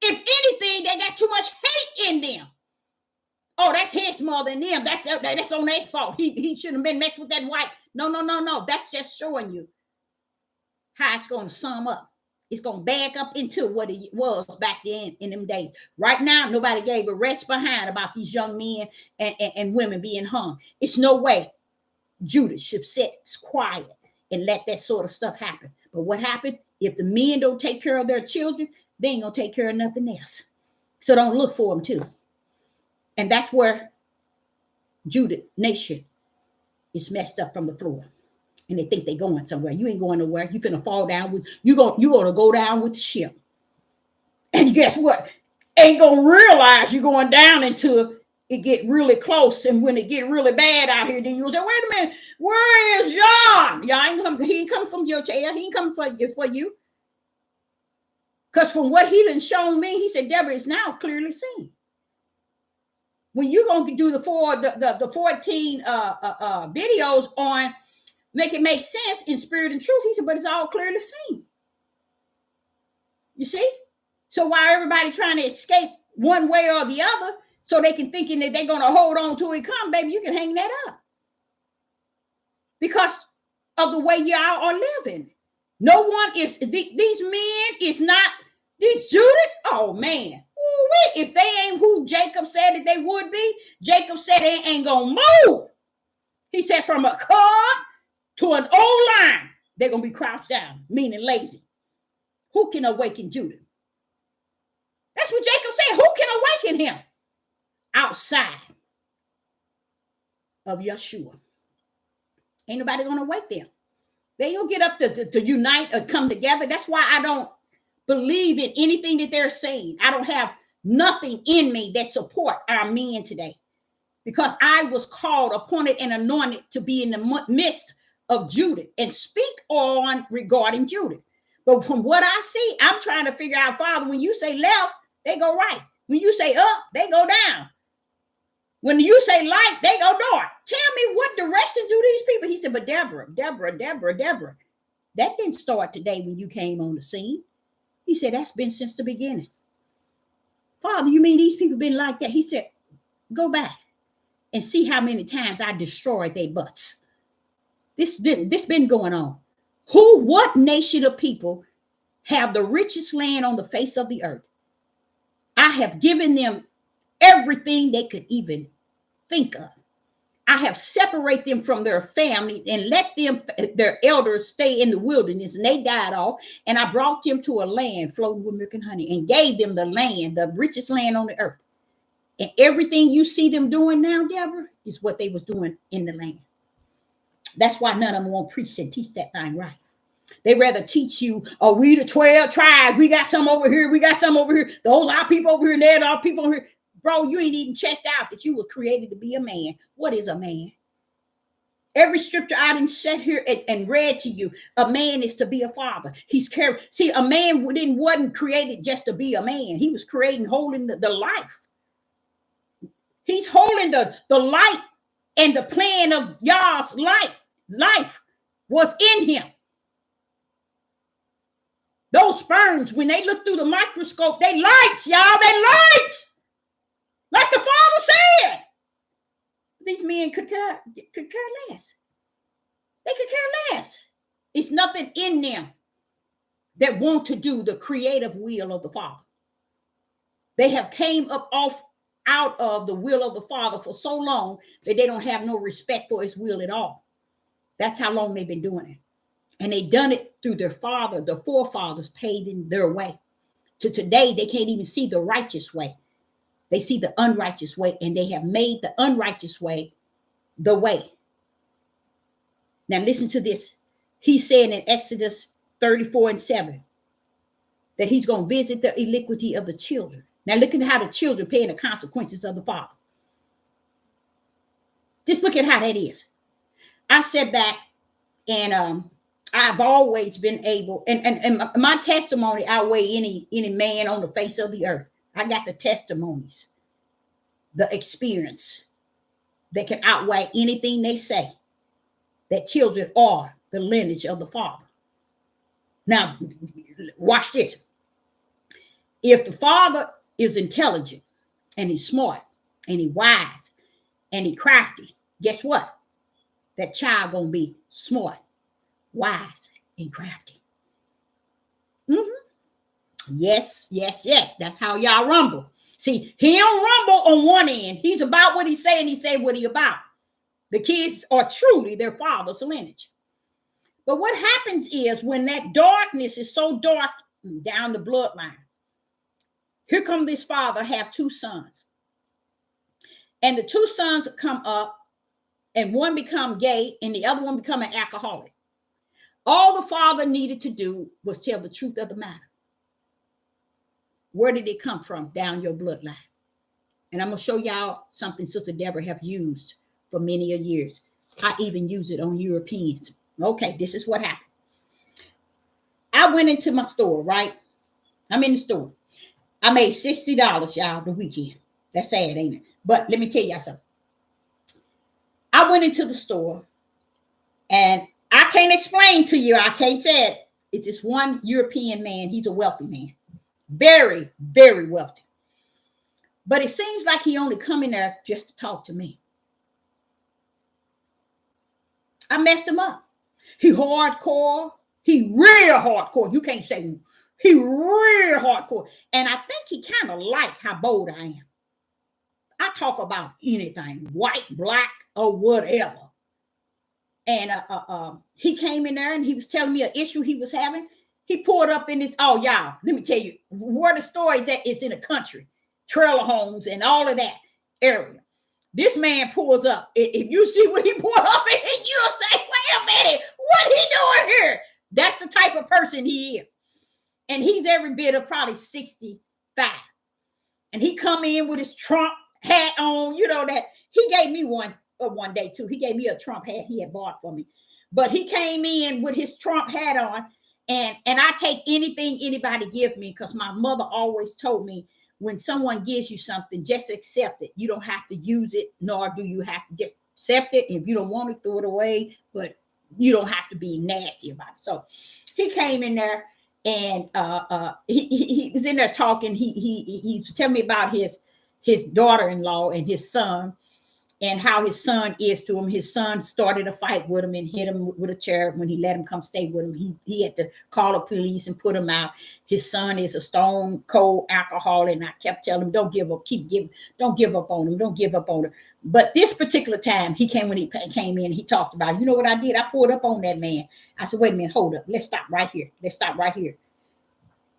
If anything, they got too much hate in them. Oh, that's his mother and them. That's on their fault. He shouldn't have been messed with that white. No. That's just showing you how it's going to sum up. It's going to back up into what it was back then in them days. Right now, nobody gave a rat's behind about these young men and women being hung. It's no way Judas should sit quiet and let that sort of stuff happen. But what happened? If the men don't take care of their children, they ain't going to take care of nothing else. So don't look for them too. And that's where Judah nation is messed up from the floor. And they think they're going somewhere. You ain't going nowhere. You finna fall down with, you're gonna go down with the ship. And guess what? Ain't gonna realize you're going down until it get really close. And when it get really bad out here, then you'll say, wait a minute, where is John? He ain't come from your chair. He ain't come for you. Because from what he done shown me, he said, Deborah is now clearly seen. When you're going to do the 14 videos on make it make sense in spirit and truth, he said, but it's all clearly seen. You see? So why everybody trying to escape one way or the other so they can thinking that they're going to hold on till it come, baby, you can hang that up. Because of the way y'all are living. No one is, these men is not, these Judith, oh man. If they ain't who Jacob said that they would be, Jacob said they ain't gonna move. He said from a cub to an old lion, they're gonna be crouched down, meaning lazy. Who can awaken Judah? That's what Jacob said. Who can awaken him? Outside of Yeshua. Ain't nobody gonna wake them. They don't get up to unite or come together. That's why I don't believe in anything that they're saying. I don't have nothing in me that support our men today, because I was called, appointed, and anointed to be in the midst of Judah and speak on regarding Judah. But from what I see, I'm trying to figure out, Father, when you say left, they go right. When you say up, they go down. When you say light, they go dark. Tell me, what direction do these people? He said, but Deborah, that didn't start today when you came on the scene. He said, that's been since the beginning. Father, you mean these people been like that? He said, go back and see how many times I destroyed their butts. This been going on. What nation of people have the richest land on the face of the earth? I have given them everything they could even think of. I have separated them from their family and let them, their elders, stay in the wilderness, and they died off. And I brought them to a land floating with milk and honey and gave them the land, the richest land on the earth. And everything you see them doing now, Deborah, is what they was doing in the land. That's why none of them won't preach and teach that thing right. They rather teach you, oh, we the 12 tribes. We got some over here. We got some over here. Those are people over here. And there are people over here. Bro, you ain't even checked out that you were created to be a man. What is a man? Every scripture I didn't sit here and read to you, a man is to be a father. See, a man wasn't created just to be a man. He was creating, holding the life. He's holding the light, and the plan of Yah's life was in him. Those sperms, when they look through the microscope, they lights, y'all, they lights. Like the Father said. These men could care less. They could care less. It's nothing in them that want to do the creative will of the Father. They have came up out of the will of the Father for so long that they don't have no respect for his will at all. That's how long they've been doing it. And they done it through their father. The forefathers paid in their way. To today, they can't even see the righteous way. They see the unrighteous way, and they have made the unrighteous way the way. Now listen to this. He said in Exodus 34:7 that he's going to visit the iniquity of the children. Now look at how the children paying the consequences of the father. Just look at how that is. I sat back and I've always been able, and my testimony outweigh any man on the face of the earth. I got the testimonies, the experience that can outweigh anything they say, that children are the lineage of the Father. Now, watch this. If the Father is intelligent and he's smart and he's wise and he's crafty, guess what? That child gonna be smart, wise, and crafty. Yes. That's how y'all rumble. See, he don't rumble on one end. He's about what he's saying. He say what he about. The kids are truly their father's lineage. But what happens is when that darkness is so dark down the bloodline, here come this father have two sons. And the two sons come up and one become gay and the other one become an alcoholic. All the father needed to do was tell the truth of the matter. Where did it come from? Down your bloodline. And I'm going to show y'all something Sister Deborah have used for many years. I even use it on Europeans. Okay, this is what happened. I went into my store, right? I'm in the store. I made $60, y'all, the weekend. That's sad, ain't it? But let me tell y'all something. I went into the store and I can't explain to you. I can't say it. It's this one European man. He's a wealthy man. Very, very wealthy. But it seems like he only come in there just to talk to me. I messed him up. He hardcore. He real hardcore. You can't say he real hardcore. And I think he kind of like how bold I am. I talk about anything, white, black, or whatever. And he came in there and he was telling me an issue he was having. He poured up in this, oh, y'all, let me tell you, where the store is at is in the country, trailer homes and all of that area. This man pulls up. If you see what he poured up in, you'll say, wait a minute, what he doing here? That's the type of person he is. And he's every bit of probably 65. And he come in with his Trump hat on, you know, that he gave me one day too. He gave me a Trump hat he had bought for me. But he came in with his Trump hat on. And I take anything anybody gives me because my mother always told me when someone gives you something, just accept it. You don't have to use it, nor do you have to just accept it. If you don't want to, throw it away, but you don't have to be nasty about it. So he came in there and he was in there talking. He was telling me about his daughter-in-law and his son, and how his son is to him. His son started a fight with him and hit him with a chair when he let him come stay with him. He had to call the police and put him out. His son is a stone cold alcoholic, and I kept telling him, don't give up, don't give up on him, don't give up on him. But this particular time, when he came in, he talked about it. You know what I did? I pulled up on that man. I said, wait a minute, hold up. Let's stop right here.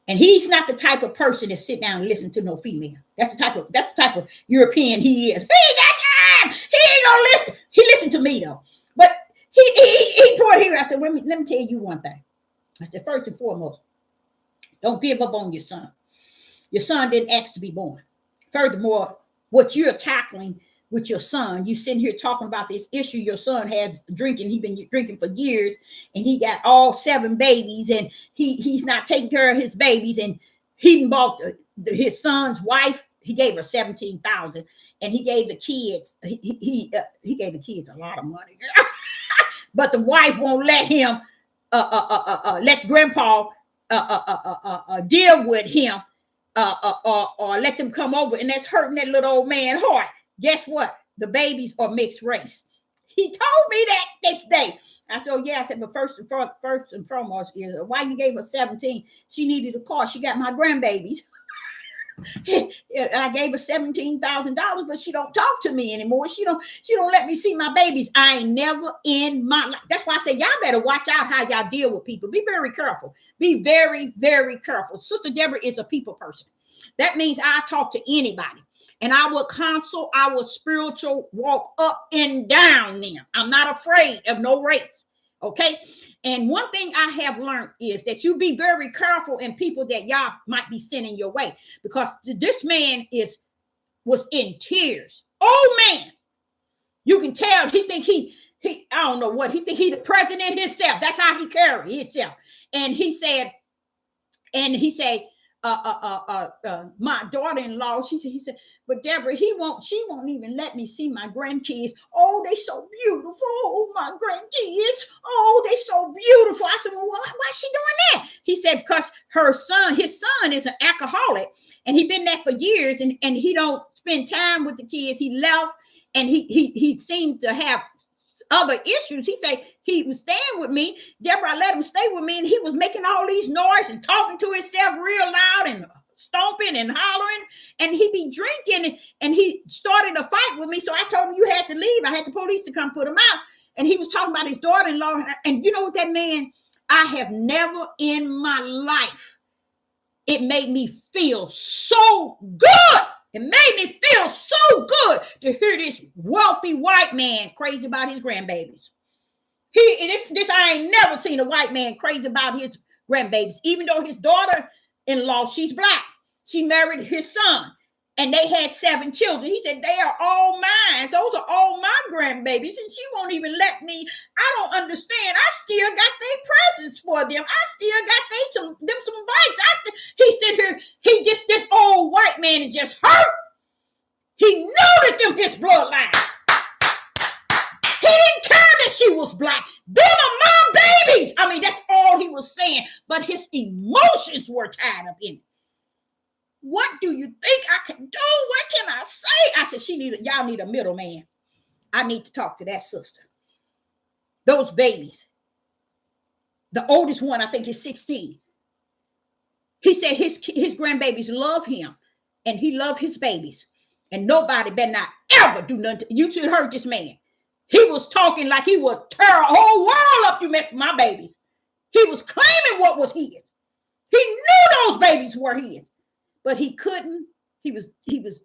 And he's not the type of person that sit down and listen to no female. That's the type of European he is. He ain't got time. He ain't gonna listen. He listened to me though. But he poured here. I said, let me tell you one thing. I said, first and foremost, don't give up on your son. Your son didn't ask to be born. Furthermore, what you're tackling with your son, you sitting here talking about this issue your son has drinking. He's been drinking for years, and he got all 7 babies, and he's not taking care of his babies. And he bought his son's wife. He gave her $17,000, and he gave the kids. He gave the kids a lot of money, but the wife won't let him let grandpa deal with him or let them come over, and that's hurting that little old man's heart. Guess what? The babies are mixed race. He told me that this day. I said, oh, yeah. I said, but first and foremost is why you gave her 17. She needed a car. She got my grandbabies. I gave her $17,000, but she don't talk to me anymore. She don't let me see my babies. I ain't never in my life. That's why I say y'all better watch out how y'all deal with people. Be very careful. Be very, very careful. Sister Deborah is a people person. That means I talk to anybody. And I will counsel our spiritual walk up and down them. I'm not afraid of no race. Okay. And one thing I have learned is that you be very careful in people that y'all might be sending your way, because this man was in tears. Oh man. You can tell he think he I don't know what he think he the president himself. That's how he carry himself. And he said, my daughter-in-law, he said, but Deborah, she won't even let me see my grandkids. Oh, they so beautiful. Oh, my grandkids. Oh, they so beautiful. I said, well, why is she doing that? He said, because his son is an alcoholic, and he been there for years, and he don't spend time with the kids. He left, and he seemed to have other issues. He said he was staying with me. Deborah, I let him stay with me, and he was making all these noise and talking to himself real loud and stomping and hollering, and he be drinking, and he started a fight with me. So I told him, you had to leave. I had the police to come put him out. And he was talking about his daughter-in-law. And you know what, that man, I have never in my life, it made me feel so good. It made me feel so good to hear this wealthy white man crazy about his grandbabies. This I ain't never seen a white man crazy about his grandbabies, even though his daughter-in-law, she's black. She married his son, and they had 7 children. He said, they are all mine. Those are all my grandbabies, and she won't even let me. I don't understand. I still got their presents for them. I still got them some bikes. He said here, this old white man is just hurt. He knew that them his bloodline. He didn't care that she was black. Them are my babies. I mean, that's all he was saying. But his emotions were tied up in it. What do you think I can do? What can I say? I said, y'all need a middleman. I need to talk to that sister. Those babies. The oldest one, I think, is 16. He said his grandbabies love him, and he loved his babies. And nobody better not ever do nothing. You should have heard this man. He was talking like he would tear a whole world up. You mess with my babies. He was claiming what was his. He knew those babies were his, but he couldn't. He was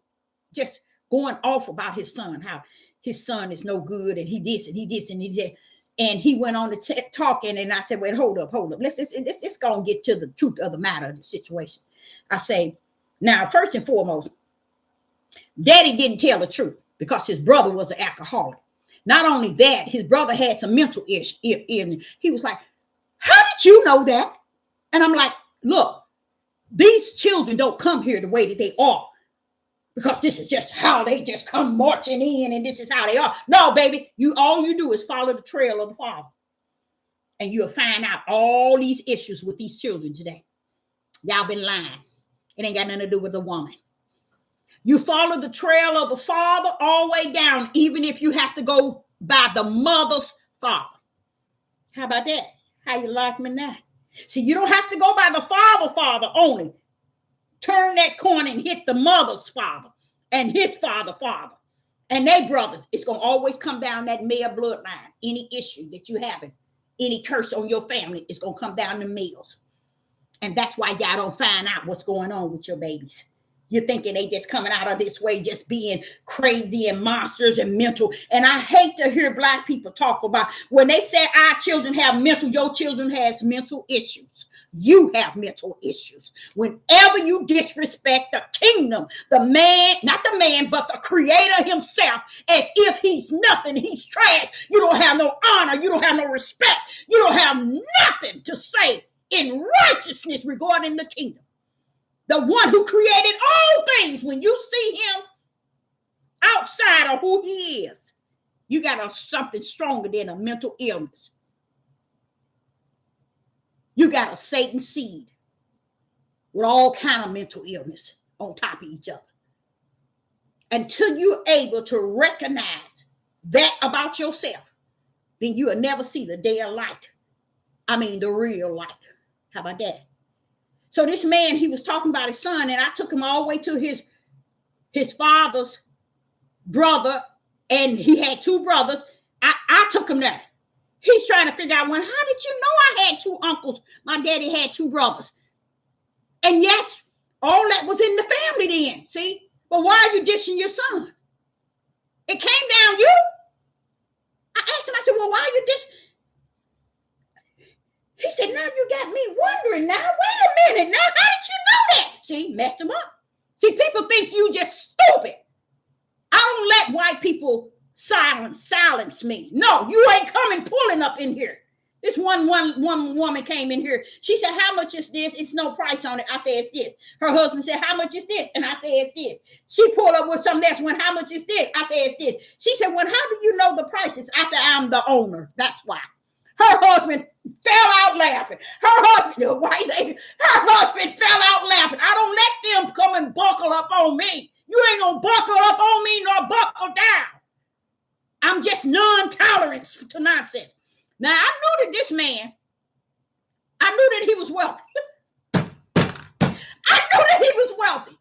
just going off about his son, how his son is no good, and he this and he this and he that. And he went on to talking, and I said, "Wait, hold up. Let's go and get to the truth of the matter of the situation." I say, now, first and foremost, Daddy didn't tell the truth because his brother was an alcoholic. Not only that, his brother had some mental issues. He was like, how did you know that? And I'm like, look, these children don't come here the way that they are because this is just how they just come marching in, and this is how they are. No, baby, all you do is follow the trail of the father, and you'll find out all these issues with these children today. Y'all been lying. It ain't got nothing to do with the woman. You follow the trail of the father all the way down, even if you have to go by the mother's father. How about that? How you like me now? See, you don't have to go by the father only. Turn that corner and hit the mother's father and his father and they brothers. It's going to always come down that male bloodline. Any issue that you having, any curse on your family is going to come down the males. And that's why y'all don't find out what's going on with your babies. You're thinking they just coming out of this way, just being crazy and monsters and mental. And I hate to hear Black people talk about when they say our children have mental, your children has mental issues. You have mental issues. Whenever you disrespect the kingdom, the man, not the man, but the creator himself, as if he's nothing, he's trash. You don't have no honor. You don't have no respect. You don't have nothing to say in righteousness regarding the kingdom. The one who created all things, when you see him outside of who he is, you got something stronger than a mental illness. You got a Satan seed with all kind of mental illness on top of each other. Until you're able to recognize that about yourself, then you will never see the day of light. I mean, the real light. How about that? So this man, he was talking about his son, and I took him all the way to his father's brother, and he had 2 brothers. I took him there. He's trying to figure out, how did you know I had 2 uncles? My daddy had 2 brothers. And yes, all that was in the family then, see? But why are you dishing your son? It came down you. I asked him, I said, well, why are you dishing? He said, now you got me wondering now. Wait a minute. Now, how did you know that? See, messed him up. See, people think you just stupid. I don't let white people silence me. No, you ain't coming pulling up in here. This one woman came in here. She said, how much is this? It's no price on it. I said, it's this. Her husband said, how much is this? And I said, it's this. She pulled up with something else. When, how much is this? I said, it's this. She said, well, how do you know the prices? I said, I'm the owner. That's why. Her husband fell out laughing. Her husband, the white lady, her husband fell out laughing. I don't let them come and buckle up on me. You ain't gonna buckle up on me nor buckle down. I'm just non-tolerant to nonsense. Now, I knew that this man, I knew that he was wealthy. I knew that he was wealthy.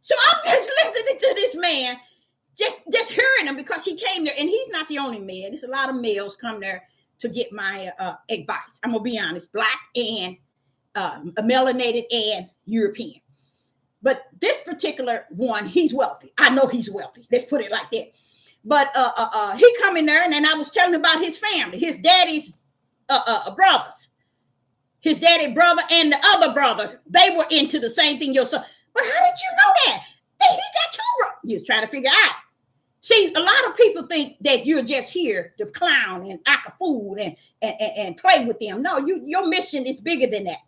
So I'm just listening to this man, just hearing him, because he came there, and he's not the only man. There's a lot of males come there to get my advice. I'm going to be honest, Black and melanated and European. But this particular one, he's wealthy. I know he's wealthy. Let's put it like that. But he come in there, and then I was telling him about his family, his daddy's brothers, his daddy brother and the other brother. They were into the same thing your son. But how did you know that? He got two brothers. He was trying to figure out. See, a lot of people think that you're just here to clown and act a fool and play with them. No, your mission is bigger than that.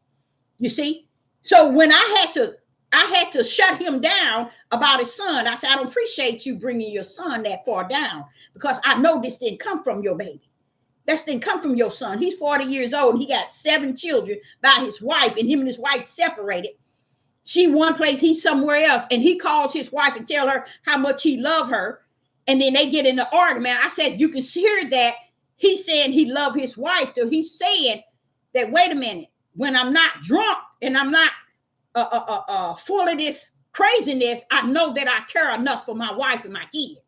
You see? So when I had to shut him down about his son, I said, I don't appreciate you bringing your son that far down, because I know this didn't come from your baby. This didn't come from your son. He's 40 years old, and he got 7 children by his wife, and him and his wife separated. She one place, he's somewhere else, and he calls his wife and tell her how much he loved her. And then they get in the argument. I said, you can hear that he's saying he loved his wife. So he's saying that, wait a minute, when I'm not drunk and I'm not full of this craziness, I know that I care enough for my wife and my kids.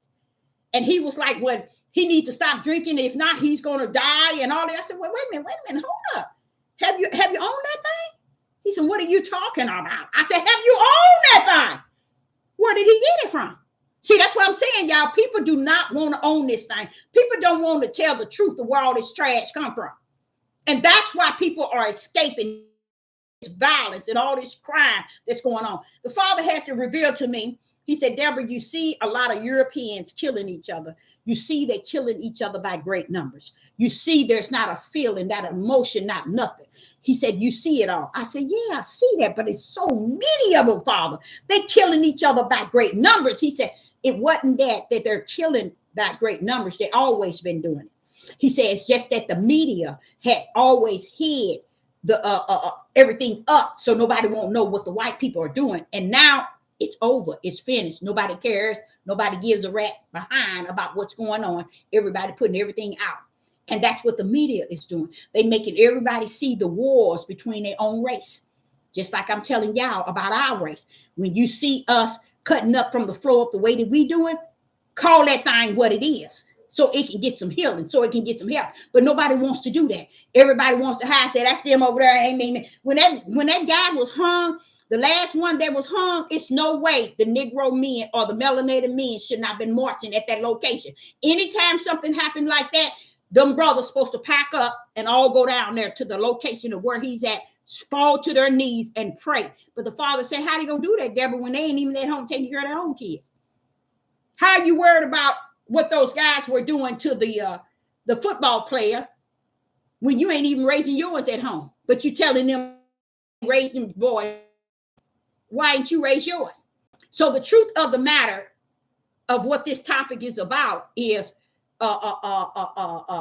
And he was like, well, he needs to stop drinking. If not, he's going to die and all that. I said, well, wait a minute, hold up. Have you owned that thing? He said, what are you talking about? I said, have you owned that thing? Where did he get it from? See, that's what I'm saying, y'all. People do not want to own this thing. People don't want to tell the truth of where all this trash come from. And that's why people are escaping this violence and all this crime that's going on. The Father had to reveal to me. He said, Deborah, you see a lot of Europeans killing each other. You see they're killing each other by great numbers. You see there's not a feeling, not emotion, not nothing. He said, you see it all. I said, yeah, I see that, but it's so many of them, Father. They're killing each other by great numbers. He said, it wasn't that they're killing by great numbers. They always been doing it. He said, it's just that the media had always hid the everything up, so nobody won't know what the white people are doing. And now it's over. It's finished. Nobody cares. Nobody gives a rat behind about what's going on. Everybody putting everything out. And that's what the media is doing. They making everybody see the wars between their own race. Just like I'm telling y'all about our race. When you see us cutting up from the floor up the way that we doing, call that thing what it is, so it can get some healing, so it can get some help. But nobody wants to do that. Everybody wants to hide, say, that's them over there. Amen. When that guy was hung, the last one that was hung, it's no way the Negro men or the melanated men should not have been marching at that location. Anytime something happened like that, them brothers supposed to pack up and all go down there to the location of where he's at, fall to their knees and pray. But the Father said, how they gonna do that, Deborah, when they ain't even at home taking care of their own kids? How are you worried about what those guys were doing to the football player when you ain't even raising yours at home? But you telling them, raising boys, why ain't you raise yours? So the truth of the matter of what this topic is about is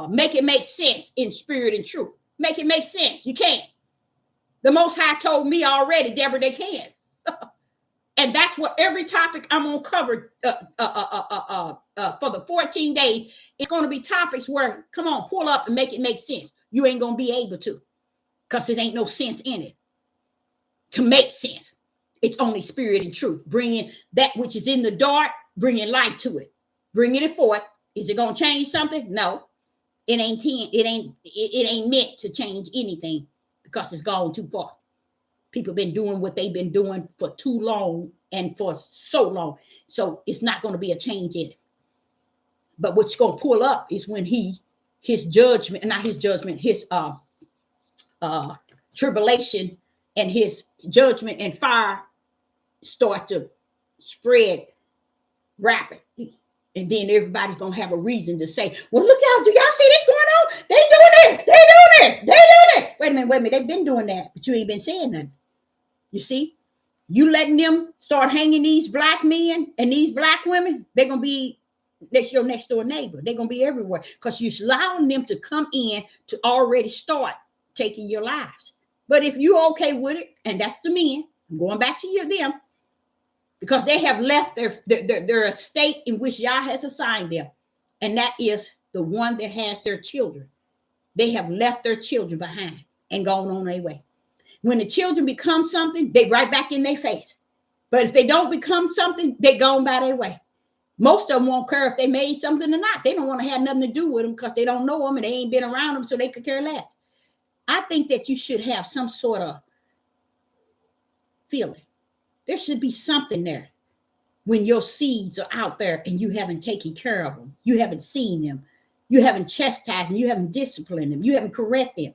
make it make sense in spirit and truth. Make it make sense. You can't. The Most High told me already, Deborah, they can. And that's what every topic I'm going to cover for the 14 days. It's going to be topics where, come on, pull up and make it make sense. You ain't going to be able to, because there ain't no sense in it to make sense. It's only spirit and truth. Bringing that which is in the dark, bringing light to it. Bringing it forth. Is it going to change something? No. It ain't meant to change anything, because it's gone too far. People been doing what they've been doing for too long and for so long. So it's not going to be a change in it. But what's going to pull up is when his judgment, not his judgment, his tribulation and his judgment and fire start to spread rapidly. And then everybody's going to have a reason to say, well, look out. Do y'all see this going on? They doing it. They doing it. They doing it. Wait a minute. They've been doing that, but you ain't been saying nothing. You see, you letting them start hanging these black men and these black women, they're going to be, that's your next door neighbor. They're going to be everywhere because you're allowing them to come in to already start taking your lives. But if you're okay with it, and that's the men, I'm going back to you, them, because they have left their estate in which Yah has assigned them. And that is the one that has their children. They have left their children behind and gone on their way. When the children become something, they right back in their face. But if they don't become something, they gone by their way. Most of them won't care if they made something or not. They don't want to have nothing to do with them because they don't know them and they ain't been around them, so they could care less. I think that you should have some sort of feeling. There should be something there when your seeds are out there and you haven't taken care of them. You haven't seen them. You haven't chastised them. You haven't disciplined them. You haven't corrected them.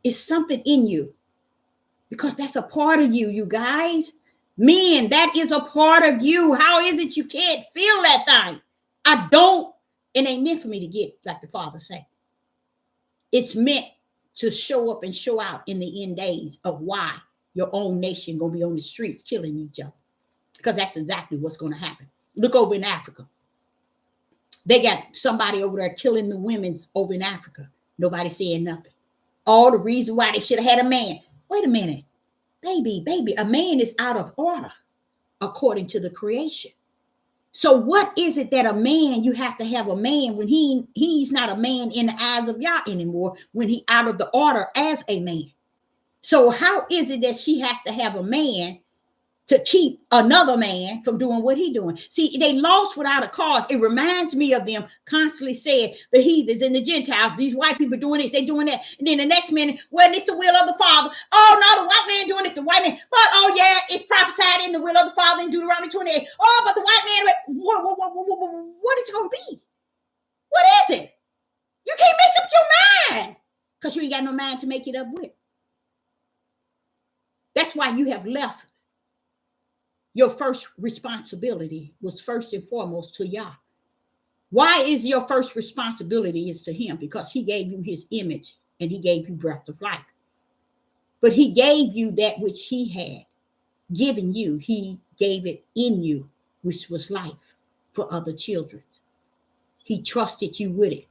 It's something in you because that's a part of you, you guys. Men, that is a part of you. How is it you can't feel that thing? I don't. It ain't meant for me to get, like the Father say. It's meant to show up and show out in the end days of why your own nation going to be on the streets killing each other. Because that's exactly what's going to happen. Look over in Africa. They got somebody over there killing the women over in Africa. Nobody saying nothing. All the reason why they should have had a man. Wait a minute. Baby, a man is out of order according to the creation. So what is it that a man, you have to have a man when he's not a man in the eyes of Yah anymore, when he out of the order as a man? So how is it that she has to have a man to keep another man from doing what he's doing? See, they lost without a cause. It reminds me of them constantly saying the heathens and the Gentiles, these white people doing this, they doing that. And then the next minute, well, it's the will of the Father. Oh, no, the white man doing this, the white man. But, oh, yeah, it's prophesied in the will of the Father in Deuteronomy 28. Oh, but the white man, what is it going to be? What is it? You can't make up your mind because you ain't got no mind to make it up with. That's why you have left. Your first responsibility was first and foremost to Yah. Why is your first responsibility is to him? Because he gave you his image and he gave you breath of life. But he gave you that which he had given you. He gave it in you, which was life for other children. He trusted you with it.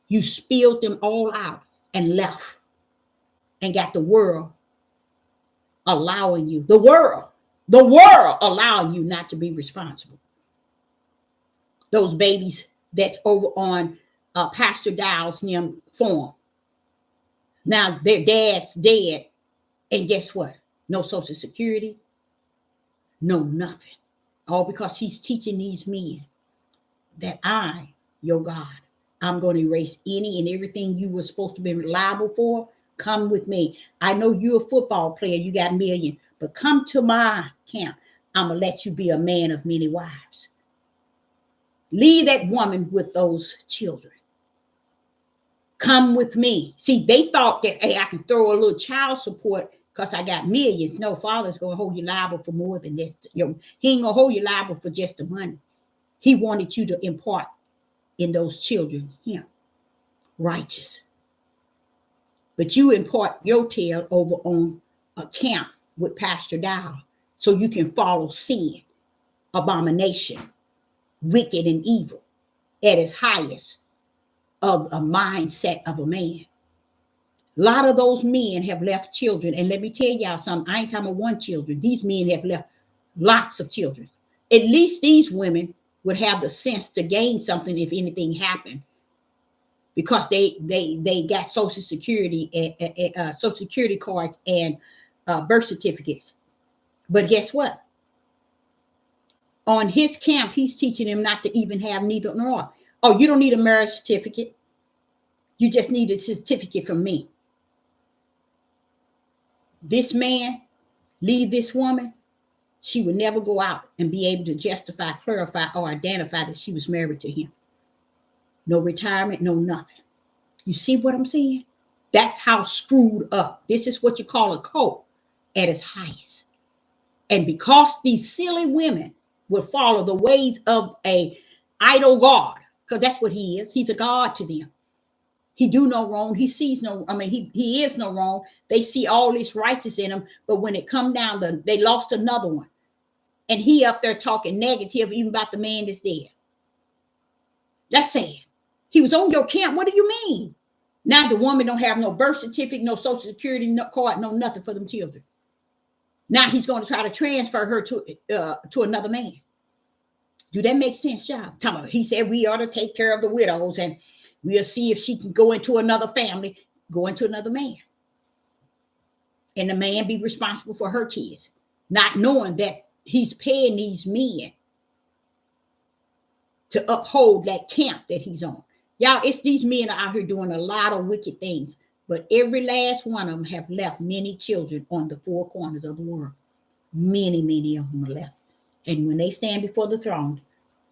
You spilled them all out and left and got the world allowing you, the world allowing you not to be responsible. Those babies that's over on Pastor Dow's farm. Now their dad's dead. And guess what? No Social Security. No nothing. All because he's teaching these men that I, your God, I'm going to erase any and everything you were supposed to be liable for. Come with me. I know you're a football player. You got millions. But come to my camp. I'm going to let you be a man of many wives. Leave that woman with those children. Come with me. See, they thought that, hey, I can throw a little child support because I got millions. No, Father's going to hold you liable for more than this. He ain't going to hold you liable for just the money. He wanted you to impart in those children him, righteous. But you impart your tail over on a camp with Pastor Dow so you can follow sin, abomination, wicked and evil at its highest of a mindset of a man. A lot of those men have left children. And let me tell y'all something. I ain't talking about one children. These men have left lots of children. At least these women would have the sense to gain something if anything happened. Because they got Social Security and Social Security cards and birth certificates. But guess what? On his camp, he's teaching them not to even have neither nor. Oh, you don't need a marriage certificate. You just need a certificate from me. This man, leave this woman, she would never go out and be able to justify, clarify, or identify that she was married to him. No retirement, no nothing. You see what I'm saying? That's how screwed up. This is what you call a cult at its highest. And because these silly women will follow the ways of a idol god, because that's what he is. He's a god to them. He do no wrong. He sees no, I mean, he is no wrong. They see all this righteous in him, but when it come down, they lost another one. And he up there talking negative even about the man that's dead. That's sad. He was on your camp. What do you mean? Now the woman don't have no birth certificate, no social security, no card, no nothing for them children. Now he's going to try to transfer her to another man. Do that make sense, y'all? Come on. He said we ought to take care of the widows and we'll see if she can go into another family, go into another man. And the man be responsible for her kids, not knowing that he's paying these men to uphold that camp that he's on. Y'all, it's these men are out here doing a lot of wicked things, but every last one of them have left many children on the four corners of the world. Many, many of them are left. And when they stand before the throne,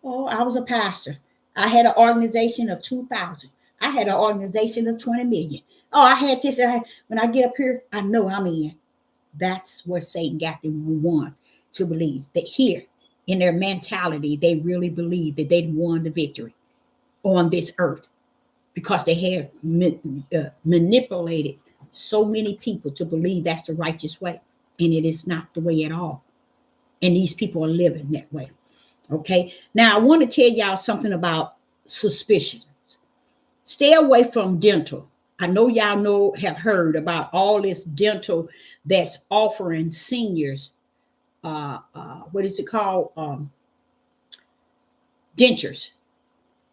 oh, I was a pastor. I had an organization of 2,000. I had an organization of 20 million. Oh, I had this. When I get up here, I know I'm in. That's where Satan got them one to believe that here in their mentality, they really believe that they'd won the victory on this earth because they have manipulated so many people to believe that's the righteous way. And it is not the way at all. And these people are living that way. Okay. Now I want to tell y'all something about suspicions. Stay away from dental. I know y'all have heard about all this dental that's offering seniors what is it called? Dentures.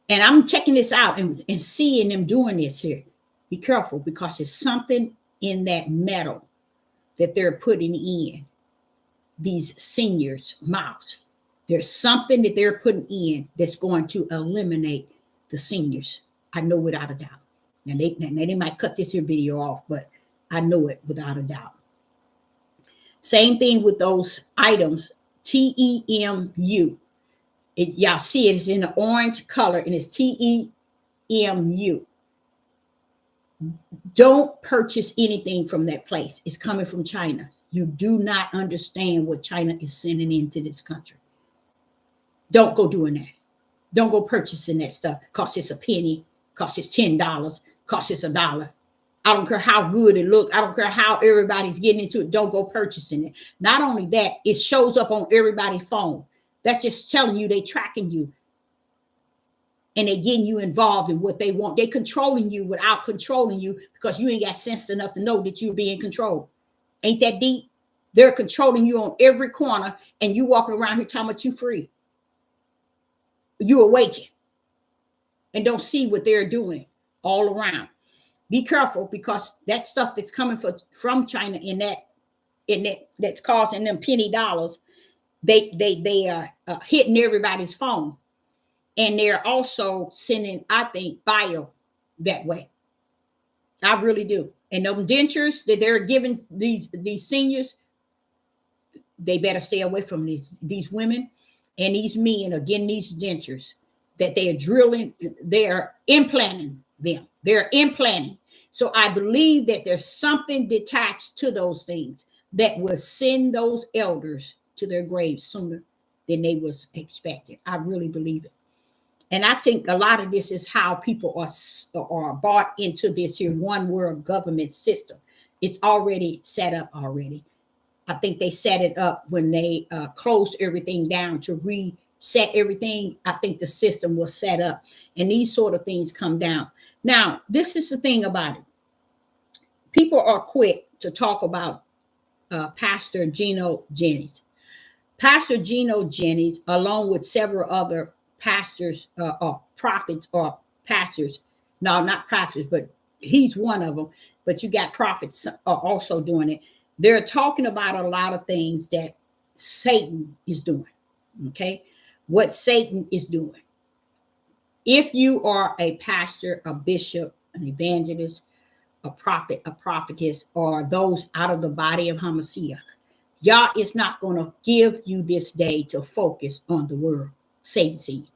And I'm checking this out and seeing them doing this here. Be careful because there's something in that metal that they're putting in these seniors' mouths. There's something that they're putting in that's going to eliminate the seniors. I know without a doubt. Now they might cut this here video off, but I know it without a doubt. Same thing with those items, TEMU. Y'all see it, it's in the orange color and it's TEMU. Don't purchase anything from that place. It's coming from China. You do not understand what China is sending into this country. Don't go doing that. Don't go purchasing that stuff. Cost it's a penny, cost it's $10, cost it's $1. I don't care how good it looks. I don't care how everybody's getting into it. Don't go purchasing it. Not only that, it shows up on everybody's phone. That's just telling you they tracking you. And they're getting you involved in what they want. They're controlling you without controlling you because you ain't got sense enough to know that you're being controlled. Ain't that deep? They're controlling you on every corner and you walking around here talking about you free. You awaken and don't see what they're doing all around. Be careful because that stuff that's coming from China in that's costing them penny dollars, they are hitting everybody's phone. And they're also sending, I think, bio that way. I really do. And those dentures that they're giving these seniors, they better stay away from these women and these men are getting these dentures that they are drilling, they're implanting them. They're implanting. So I believe that there's something detached to those things that will send those elders to their graves sooner than they was expected. I really believe it. And I think a lot of this is how people are bought into this here one world government system. It's already set up already. I think they set it up when they closed everything down to reset everything. I think the system was set up and these sort of things come down. Now, this is the thing about it. People are quick to talk about Pastor Gino Jennings. Pastor Gino Jennings, along with several other pastors or prophets or pastors, no, not pastors, but he's one of them, but you got prophets are also doing it. They're talking about a lot of things that Satan is doing, okay? What Satan is doing. If you are a pastor, a bishop, an evangelist, a prophet, a prophetess, or those out of the body of Hamashiach, Yah is not going to give you this day to focus on the word Satan seed.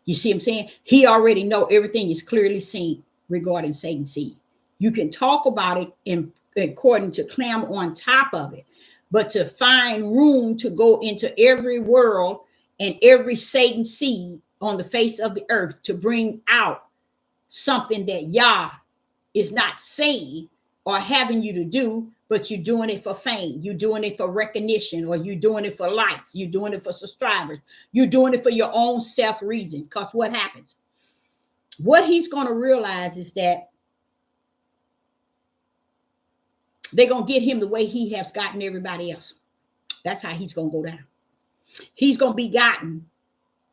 You see what I'm saying? He already know everything is clearly seen regarding Satan seed. You can talk about it according to clam on top of it, but to find room to go into every world and every Satan seed on the face of the earth to bring out something that Yah is not saying or having you to do, but you're doing it for fame. You're doing it for recognition, or you're doing it for likes. You're doing it for subscribers. You're doing it for your own self reason. Because what happens? What he's going to realize is that they're going to get him the way he has gotten everybody else. That's how he's going to go down. He's going to be gotten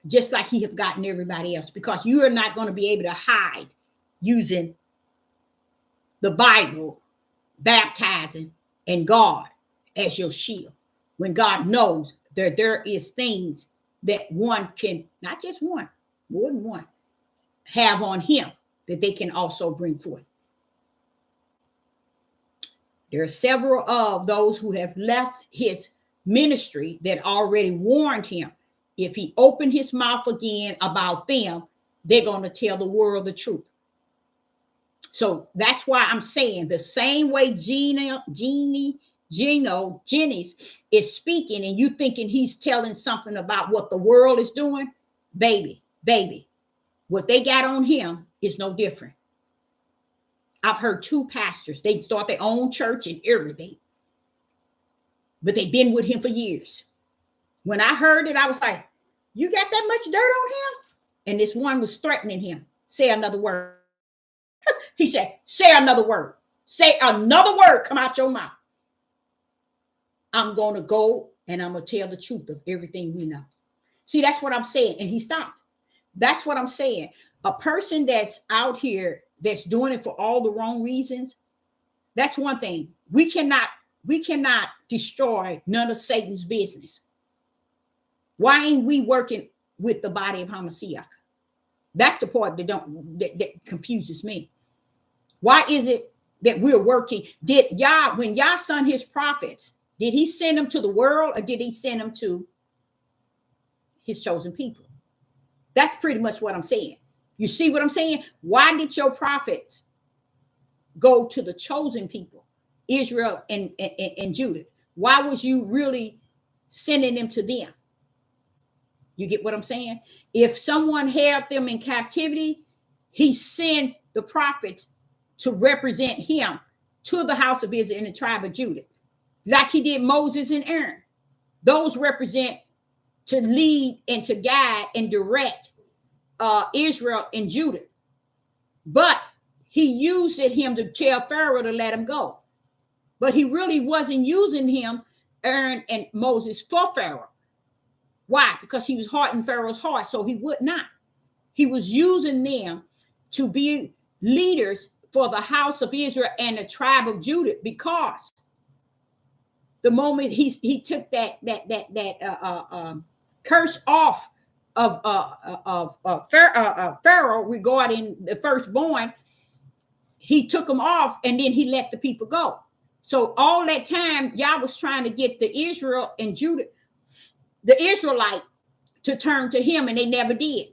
just like he has gotten everybody else, because you are not going to be able to hide using the Bible, baptizing, and God as your shield, when God knows that there is things that one can, not just one, more than one, have on him that they can also bring forth. There are several of those who have left his ministry that already warned him, if he opened his mouth again about them, they're going to tell the world the truth. So that's why I'm saying the same way Jennings is speaking and you thinking he's telling something about what the world is doing, baby, what they got on him is no different. I've heard 2 pastors, they start their own church and everything, but they've been with him for years. When I heard it, I was like, you got that much dirt on him? And this one was threatening him. Say another word. He said, say another word. Say another word come out your mouth. I'm going to go and I'm going to tell the truth of everything we know. See, that's what I'm saying. And he stopped. That's what I'm saying. A person that's out here that's doing it for all the wrong reasons, that's one thing. We cannot destroy none of Satan's business. Why ain't we working with the body of Hamashiach? That's the part that confuses me. Why is it that we're working? Did Yah, when Yah sent his prophets, did he send them to the world, or did he send them to his chosen people? That's pretty much what I'm saying. You see what I'm saying? Why did your prophets go to the chosen people, Israel and Judah? Why was you really sending them to them? You get what I'm saying? If someone held them in captivity, he sent the prophets to represent him to the house of Israel and the tribe of Judah, like he did Moses and Aaron. Those represent to lead and to guide and direct Israel and Judah. But he used him to tell Pharaoh to let him go. But he really wasn't using him, Aaron and Moses, for Pharaoh. Why? Because he was hardening Pharaoh's heart, so he would not. He was using them to be leaders for the house of Israel and the tribe of Judah, because the moment he took that curse off of Pharaoh regarding the firstborn, he took them off and then he let the people go. So all that time, Yah was trying to get the Israel and Judah, the Israelite, to turn to him, and they never did.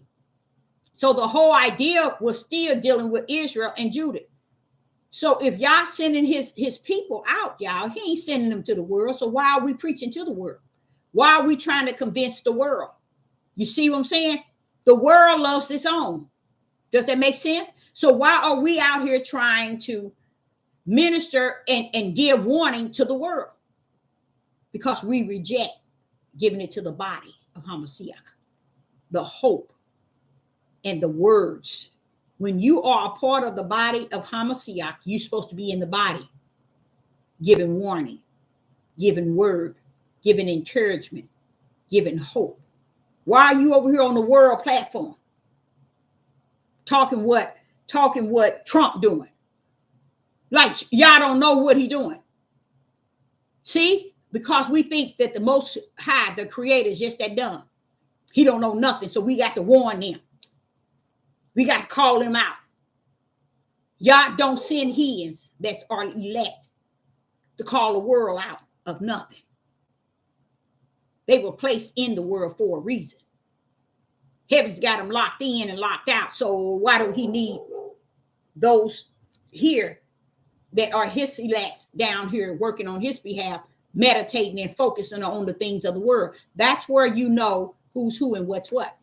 So the whole idea was still dealing with Israel and Judah. So if Yah sending his people out, y'all, he ain't sending them to the world. So why are we preaching to the world? Why are we trying to convince the world? You see what I'm saying? The world loves its own. Does that make sense? So why are we out here trying to minister and give warning to the world? Because we reject giving it to the body of Hamashiach, the hope and the words. When you are a part of the body of Hamashiach, you're supposed to be in the body, giving warning, giving word, giving encouragement, giving hope. Why are you over here on the world platform talking what Trump doing? Like y'all don't know what he doing. See? Because we think that the Most High, the Creator, is just that dumb. He don't know nothing, so we got to warn them. We got to call him out. Y'all don't send heathens that are elect to call the world out of nothing. They were placed in the world for a reason. Heaven's got them locked in and locked out. So why do he need those here that are his elects down here working on his behalf meditating and focusing on the things of the world. That's where you know who's who and what's what.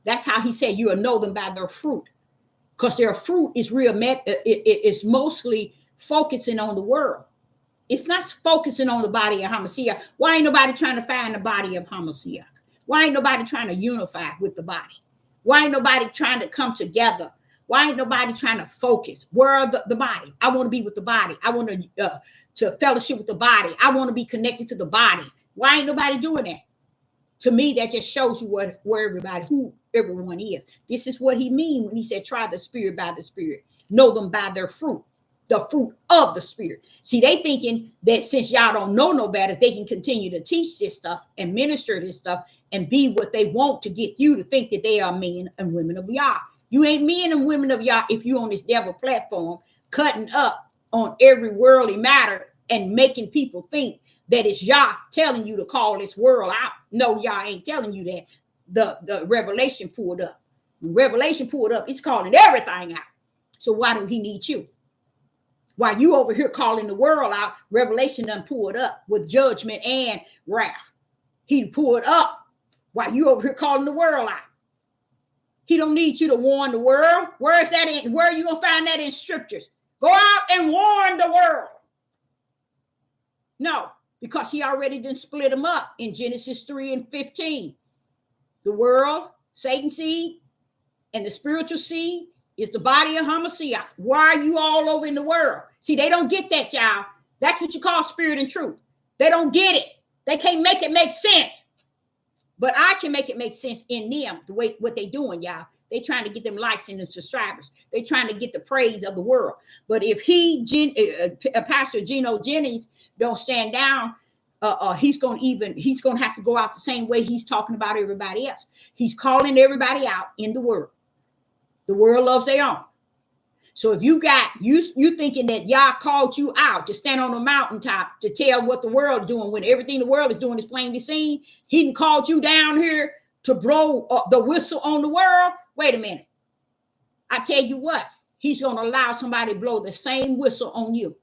That's how he said you will know them by their fruit, because their fruit is real. It's mostly focusing on the world. It's not focusing on the body of Hamashiach. Why ain't nobody trying to find the body of Hamashiach? Why ain't nobody trying to unify with the body? Why ain't nobody trying to come together? Why ain't nobody trying to focus? Where are the body? I want to be with the body. I want to fellowship with the body. I want to be connected to the body. Why ain't nobody doing that? To me, that just shows you who everyone is. This is what he means when he said, try the spirit by the spirit. Know them by their fruit, the fruit of the spirit. See, they thinking that since y'all don't know no better, they can continue to teach this stuff and minister this stuff and be what they want to get you to think that they are men and women of Yah. You ain't men and women of Yah if you on this devil platform cutting up on every worldly matter and making people think that it's Yah telling you to call this world out. No, Yah ain't telling you that. The revelation pulled up. When revelation pulled up, it's calling everything out. So why do he need you? While you over here calling the world out, revelation done pulled up with judgment and wrath. He pulled up while you over here calling the world out. He don't need you to warn the world. Where is that in? Where are you gonna find that in scriptures? Go out and warn the world. No, because he already done split them up in Genesis 3:15. The world, Satan's seed, and the spiritual seed is the body of Hamashiach. Why are you all over in the world? See, they don't get that, y'all. That's what you call spirit and truth. They don't get it. They can't make it make sense. But I can make it make sense in them, the way what they doing, y'all. They trying to get them likes and them subscribers. They trying to get the praise of the world. But if Pastor Geno Jennings don't stand down, he's gonna have to go out the same way he's talking about everybody else. He's calling everybody out in the world. The world loves their own. So if you thinking that Yah called you out to stand on a mountaintop to tell what the world is doing when everything the world is doing is plainly seen, he didn't called you down here to blow the whistle on the world. Wait a minute. I tell you what, he's going to allow somebody to blow the same whistle on you.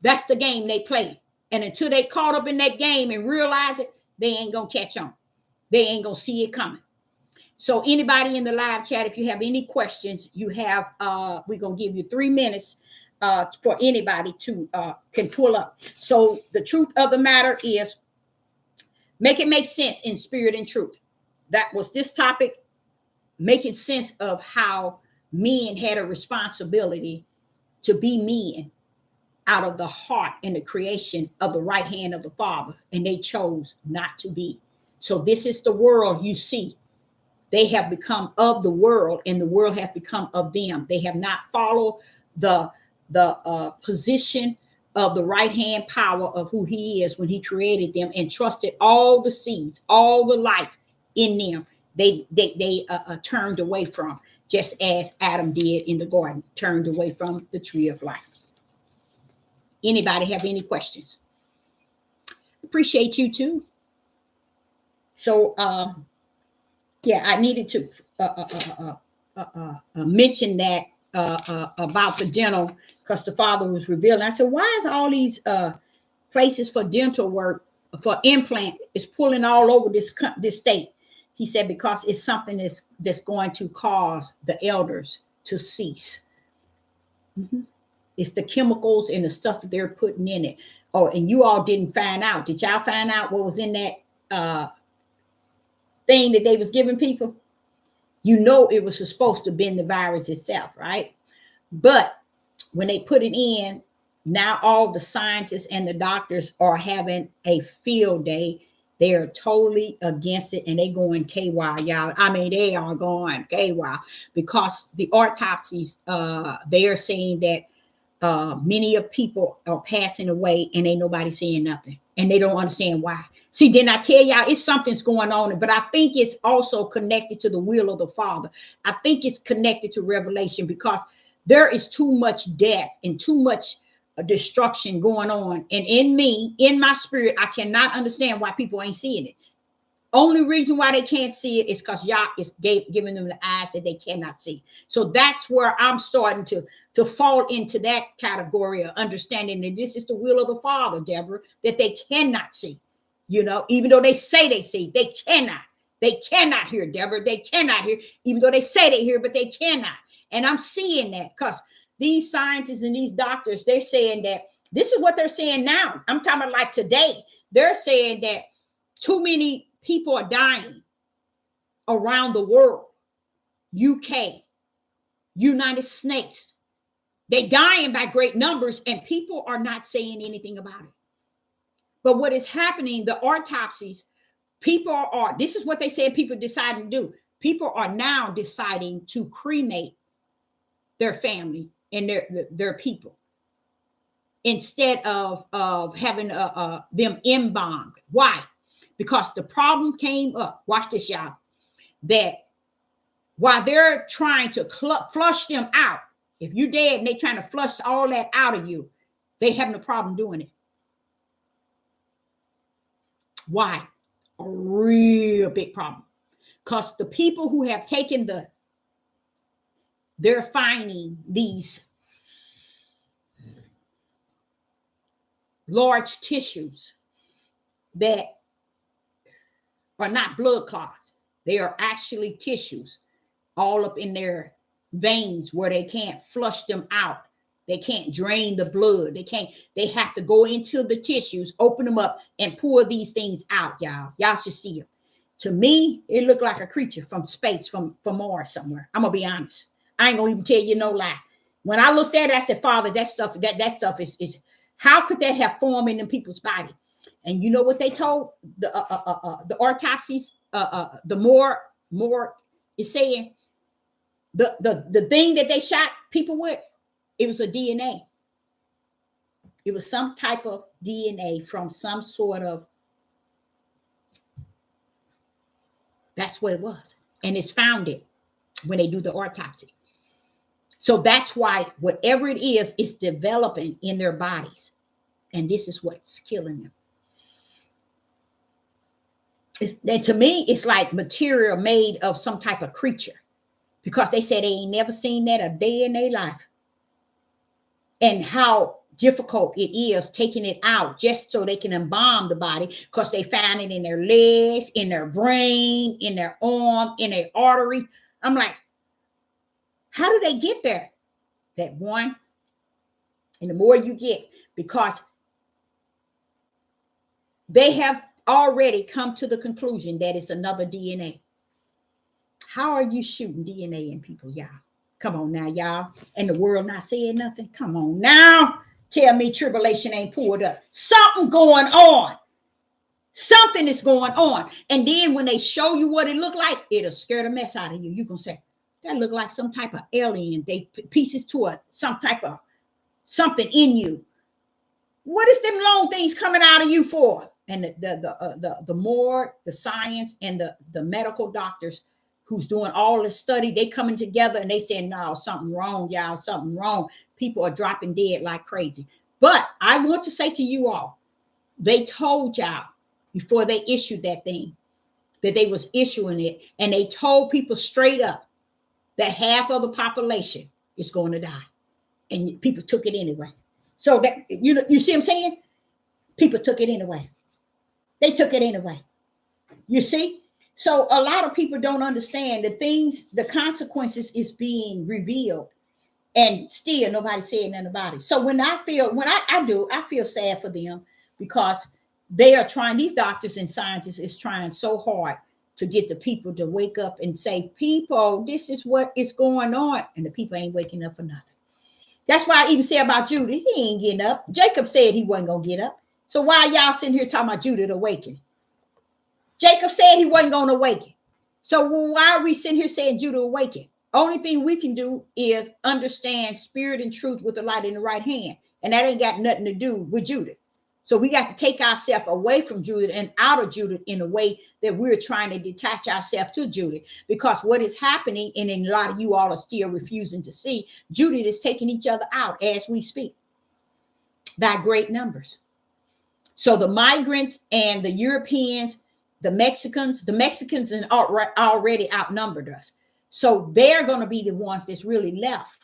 That's the game they play. And until they caught up in that game and realize it, they ain't going to catch on. They ain't going to see it coming. So anybody in the live chat, if you have any questions, you have, we're going to give you 3 minutes for anybody to can pull up. So the truth of the matter is, make it make sense in spirit and truth. That was this topic, making sense of how men had a responsibility to be men out of the heart and the creation of the right hand of the Father, and they chose not to be. So this is the world you see. They have become of the world, and the world have become of them. They have not followed the position of the right hand power of who he is when he created them and trusted all the seeds, all the life in them. They turned away from, just as Adam did in the garden, turned away from the tree of life. Anybody have any questions? Appreciate you too. So, yeah, I needed to mention that about the dental, because the Father was revealing. I said, why is all these places for dental work, for implant, is pulling all over this state? He said, because it's something that's going to cause the elders to cease. Mm-hmm. It's the chemicals and the stuff that they're putting in it. Oh, and you all didn't find out. Did y'all find out what was in that thing that they was giving people? You know, it was supposed to be the virus itself, right? But when they put it in, now all the scientists and the doctors are having a field day. They are totally against it, and they going KY, y'all. I mean, they are going KY because the autopsies, they are saying that many of people are passing away and ain't nobody saying nothing, and they don't understand why. See, didn't I tell y'all it's something's going on, but I think it's also connected to the will of the Father. I think it's connected to revelation, because there is too much death and too much destruction going on. And in me, in my spirit, I cannot understand why people ain't seeing it. Only reason why they can't see it is because Yah is giving them the eyes that they cannot see. So that's where I'm starting to fall into that category of understanding that this is the will of the Father, Deborah, that they cannot see. You know, even though they say they see, they cannot. They cannot hear, Deborah. They cannot hear, even though they say they hear, but they cannot. And I'm seeing that because these scientists and these doctors, they're saying that this is what they're saying now. I'm talking about like today. They're saying that too many people are dying around the world. UK, United States. They're dying by great numbers, and people are not saying anything about it. But what is happening, the autopsies, people are, this is what they said people deciding to do. People are now deciding to cremate their family and their people instead of having them embalmed. Why? Because the problem came up. Watch this, y'all. That while they're trying to flush them out, if you're dead and they're trying to flush all that out of you, they having a problem doing it. Why? A real big problem. Because the people who have taken they're finding these large tissues that are not blood clots. They are actually tissues all up in their veins where they can't flush them out. They can't drain the blood. They have to go into the tissues, open them up, and pour these things out, y'all. Y'all should see them. To me, it looked like a creature from space, from Mars somewhere. I'm gonna be honest. I ain't gonna even tell you no lie. When I looked at it, I said, Father, that stuff is how could that have formed in them people's body? And you know what they told the autopsies? The more is saying the thing that they shot people with, it was a DNA. It was some type of DNA from some sort of, that's what it was. And it's found it when they do the autopsy. So that's why whatever it is developing in their bodies. And this is what's killing them. And to me, it's like material made of some type of creature, because they said they ain't never seen that a day in their life. And how difficult it is taking it out just so they can embalm the body, because they found it in their legs, in their brain, in their arm, in their arteries. I'm like, how do they get there? That one, and the more you get, because they have already come to the conclusion that it's another DNA. How are you shooting DNA in people, y'all? Come on now, y'all. And the world not saying nothing? Come on now. Tell me tribulation ain't pulled up. Something going on. Something is going on. And then when they show you what it look like, it'll scare the mess out of you. You're going to say, that look like some type of alien. They put pieces to some type of something in you. What is them long things coming out of you for? And the more the science and the medical doctors who's doing all this study, they coming together and they saying, no, something wrong, y'all, something wrong. People are dropping dead like crazy. But I want to say to you all, they told y'all before they issued that thing that they was issuing it, and they told people straight up that half of the population is going to die. And people took it anyway. So that, you see what I'm saying? People took it anyway. They took it anyway. You see? So a lot of people don't understand the consequences is being revealed, and still nobody saying nothing about it. So when I feel sad for them, because they are trying, these doctors and scientists is trying so hard to get the people to wake up and say, people, this is what is going on. And the people ain't waking up for nothing. That's why I even say about Judah, he ain't getting up. Jacob said he wasn't going to get up. So why y'all sitting here talking about Judah awakening? Jacob said he wasn't going to awaken. So why are we sitting here saying Judah awaken? Only thing we can do is understand spirit and truth with the light in the right hand. And that ain't got nothing to do with Judah. So we got to take ourselves away from Judah and out of Judah in a way that we're trying to detach ourselves to Judah. Because what is happening, and a lot of you all are still refusing to see, Judah is taking each other out as we speak by great numbers. So the migrants and the Europeans, the Mexicans already outnumbered us. So they're going to be the ones that's really left